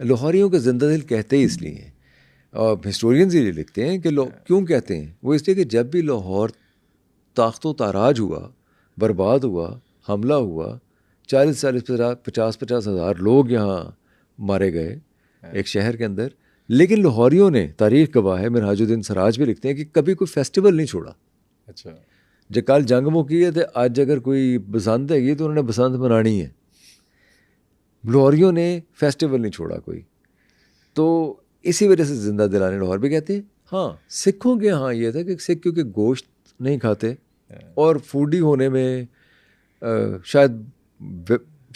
लाहौरियों के जिंदा दिल कहते ही इसलिए हैं, और हिस्टोरियंस ये लिखते हैं कि क्यों कहते हैं वो, इसलिए कि जब भी लाहौर ताख्तो ताराज हुआ, बर्बाद हुआ, हमला हुआ, 40-50 हज़ार लोग यहाँ मारे गए एक शहर के अंदर, लेकिन लाहौरियों ने, तारीख गवाह है, मिनहाजुद्दीन सराज भी लिखते हैं कि कभी कोई फेस्टिवल नहीं छोड़ा। अच्छा, जो कल जंग मुकी है तो आज अगर कोई बसंत हैगी तो उन्होंने बसंत मनानी है। लाहौरियों ने फेस्टिवल नहीं छोड़ा कोई, तो इसी वजह से ज़िंदा दिलाने लाहौर भी कहते हैं। हाँ, सिखों के यहाँ ये था कि सिख क्योंकि गोश्त नहीं खाते और फूडी होने में शायद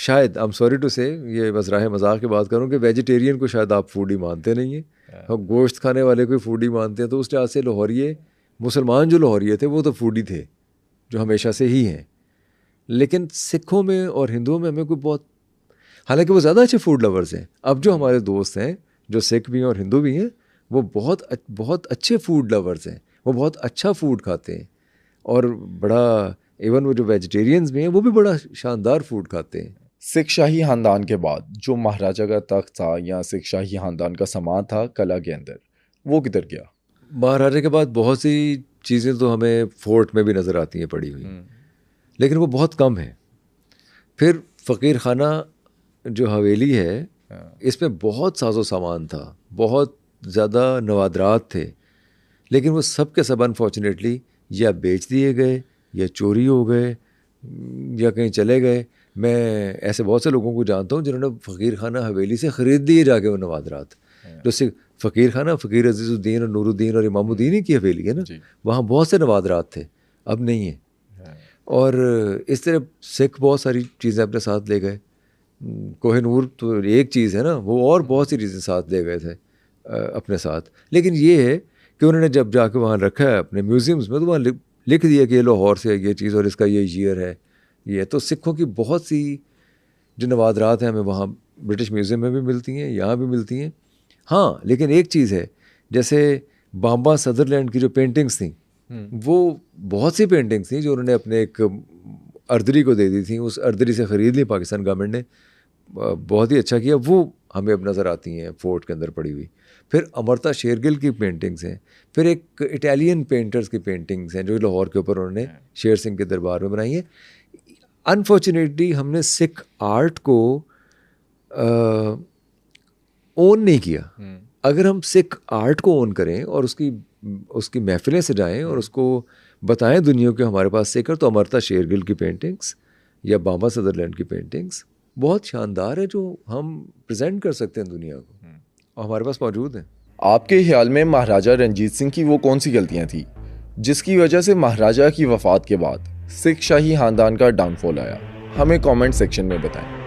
आई एम सॉरी टू से, ये बस राह मजाक की बात करूँ कि वेजिटेरियन को शायद आप फूडी मानते नहीं हैं, हम गोश्त खाने वाले को फूडी मानते हैं। तो उस लिहाज से लाहौरिये, मुसलमान जो लाहौरिये थे वो तो फूडी थे, जो हमेशा से ही हैं। लेकिन सिखों में और हिंदुओं में हमें कोई बहुत, हालांकि वो ज़्यादा अच्छे फूड लवर्स हैं। अब जो हमारे दोस्त हैं जो सिख भी हैं और हिंदू भी हैं, वो बहुत अच्छे फूड लवर्स हैं, वो बहुत अच्छा फूड खाते हैं, और बड़ा, इवन वो जो वेजिटेरियंस भी हैं वो भी बड़ा शानदार फूड खाते हैं। सिख शाही ख़ानदान के बाद जो महाराजा का तख्त था या सिख शाही ख़ानदान का सामान था कला के अंदर, वो किधर गया? महाराजा के बाद बहुत सी चीज़ें तो हमें फोर्ट में भी नज़र आती हैं पड़ी हुई, लेकिन वो बहुत कम है। फिर फ़कीर खाना जो हवेली है, इसमें बहुत साजो सामान था, बहुत ज़्यादा नवादरात थे, लेकिन वो सब के सब अनफॉर्चुनेटली या बेच दिए गए, या चोरी हो गए, या कहीं चले गए। मैं ऐसे बहुत से लोगों को जानता हूँ जिन्होंने फ़कीर खाना हवेली से ख़रीद लिए जाके वो नवादरात, जो सिर्फ फ़कीर खाना, फ़कीर अजीज़ुद्दीन और नूरुद्दीन और इमामुद्दीन ही की हवेली है ना, वहाँ बहुत से नवादरात थे, अब नहीं है। और इस तरह सिख बहुत सारी चीज़ें अपने साथ ले गए। कोहिनूर तो एक चीज़ है ना, वो और बहुत सी चीज़ें साथ ले गए थे अपने साथ। लेकिन ये है कि उन्होंने जब जाके वहाँ रखा है अपने म्यूज़ियम्स में, तो वहाँ लिख दिया कि ये लाहौर से ये चीज़ और इसका ये ईयर है। ये तो सिखों की बहुत सी जो नवादरात हैं हमें वहाँ ब्रिटिश म्यूज़ियम में भी मिलती हैं, यहाँ भी मिलती हैं। हाँ, लेकिन एक चीज़ है, जैसे बाम्बा सदरलैंड की जो पेंटिंग्स थी, वो बहुत सी पेंटिंग्स थी जो उन्होंने अपने एक अर्दरी को दे दी थी, उस अर्दरी से ख़रीद ली पाकिस्तान गवर्नमेंट ने, बहुत ही अच्छा किया। वो हमें अब नज़र आती हैं फोर्ट के अंदर पड़ी हुई। फिर अमर्ता शेरगिल की पेंटिंग्स हैं, फिर एक इटालियन पेंटर्स की पेंटिंग्स हैं जो लाहौर के ऊपर उन्होंने शेर सिंह के दरबार में बनाई है। अनफॉर्चुनेटली हमने सिख आर्ट को ओन नहीं किया। अगर हम सिख आर्ट को ओन करें और उसकी महफिलें सजाएं और उसको बताएं दुनिया के हमारे पास सिख, तो अमर्ता शेरगिल की पेंटिंग्स या बाबा सदरलैंड की पेंटिंग्स बहुत शानदार है, जो हम प्रेजेंट कर सकते हैं दुनिया को। हमारे पास मौजूद हैं। आपके ख्याल में महाराजा रंजीत सिंह की वो कौन सी गलतियां थी जिसकी वजह से महाराजा की वफात के बाद सिख शाही खानदान का डाउनफॉल आया? हमें कमेंट सेक्शन में बताएं।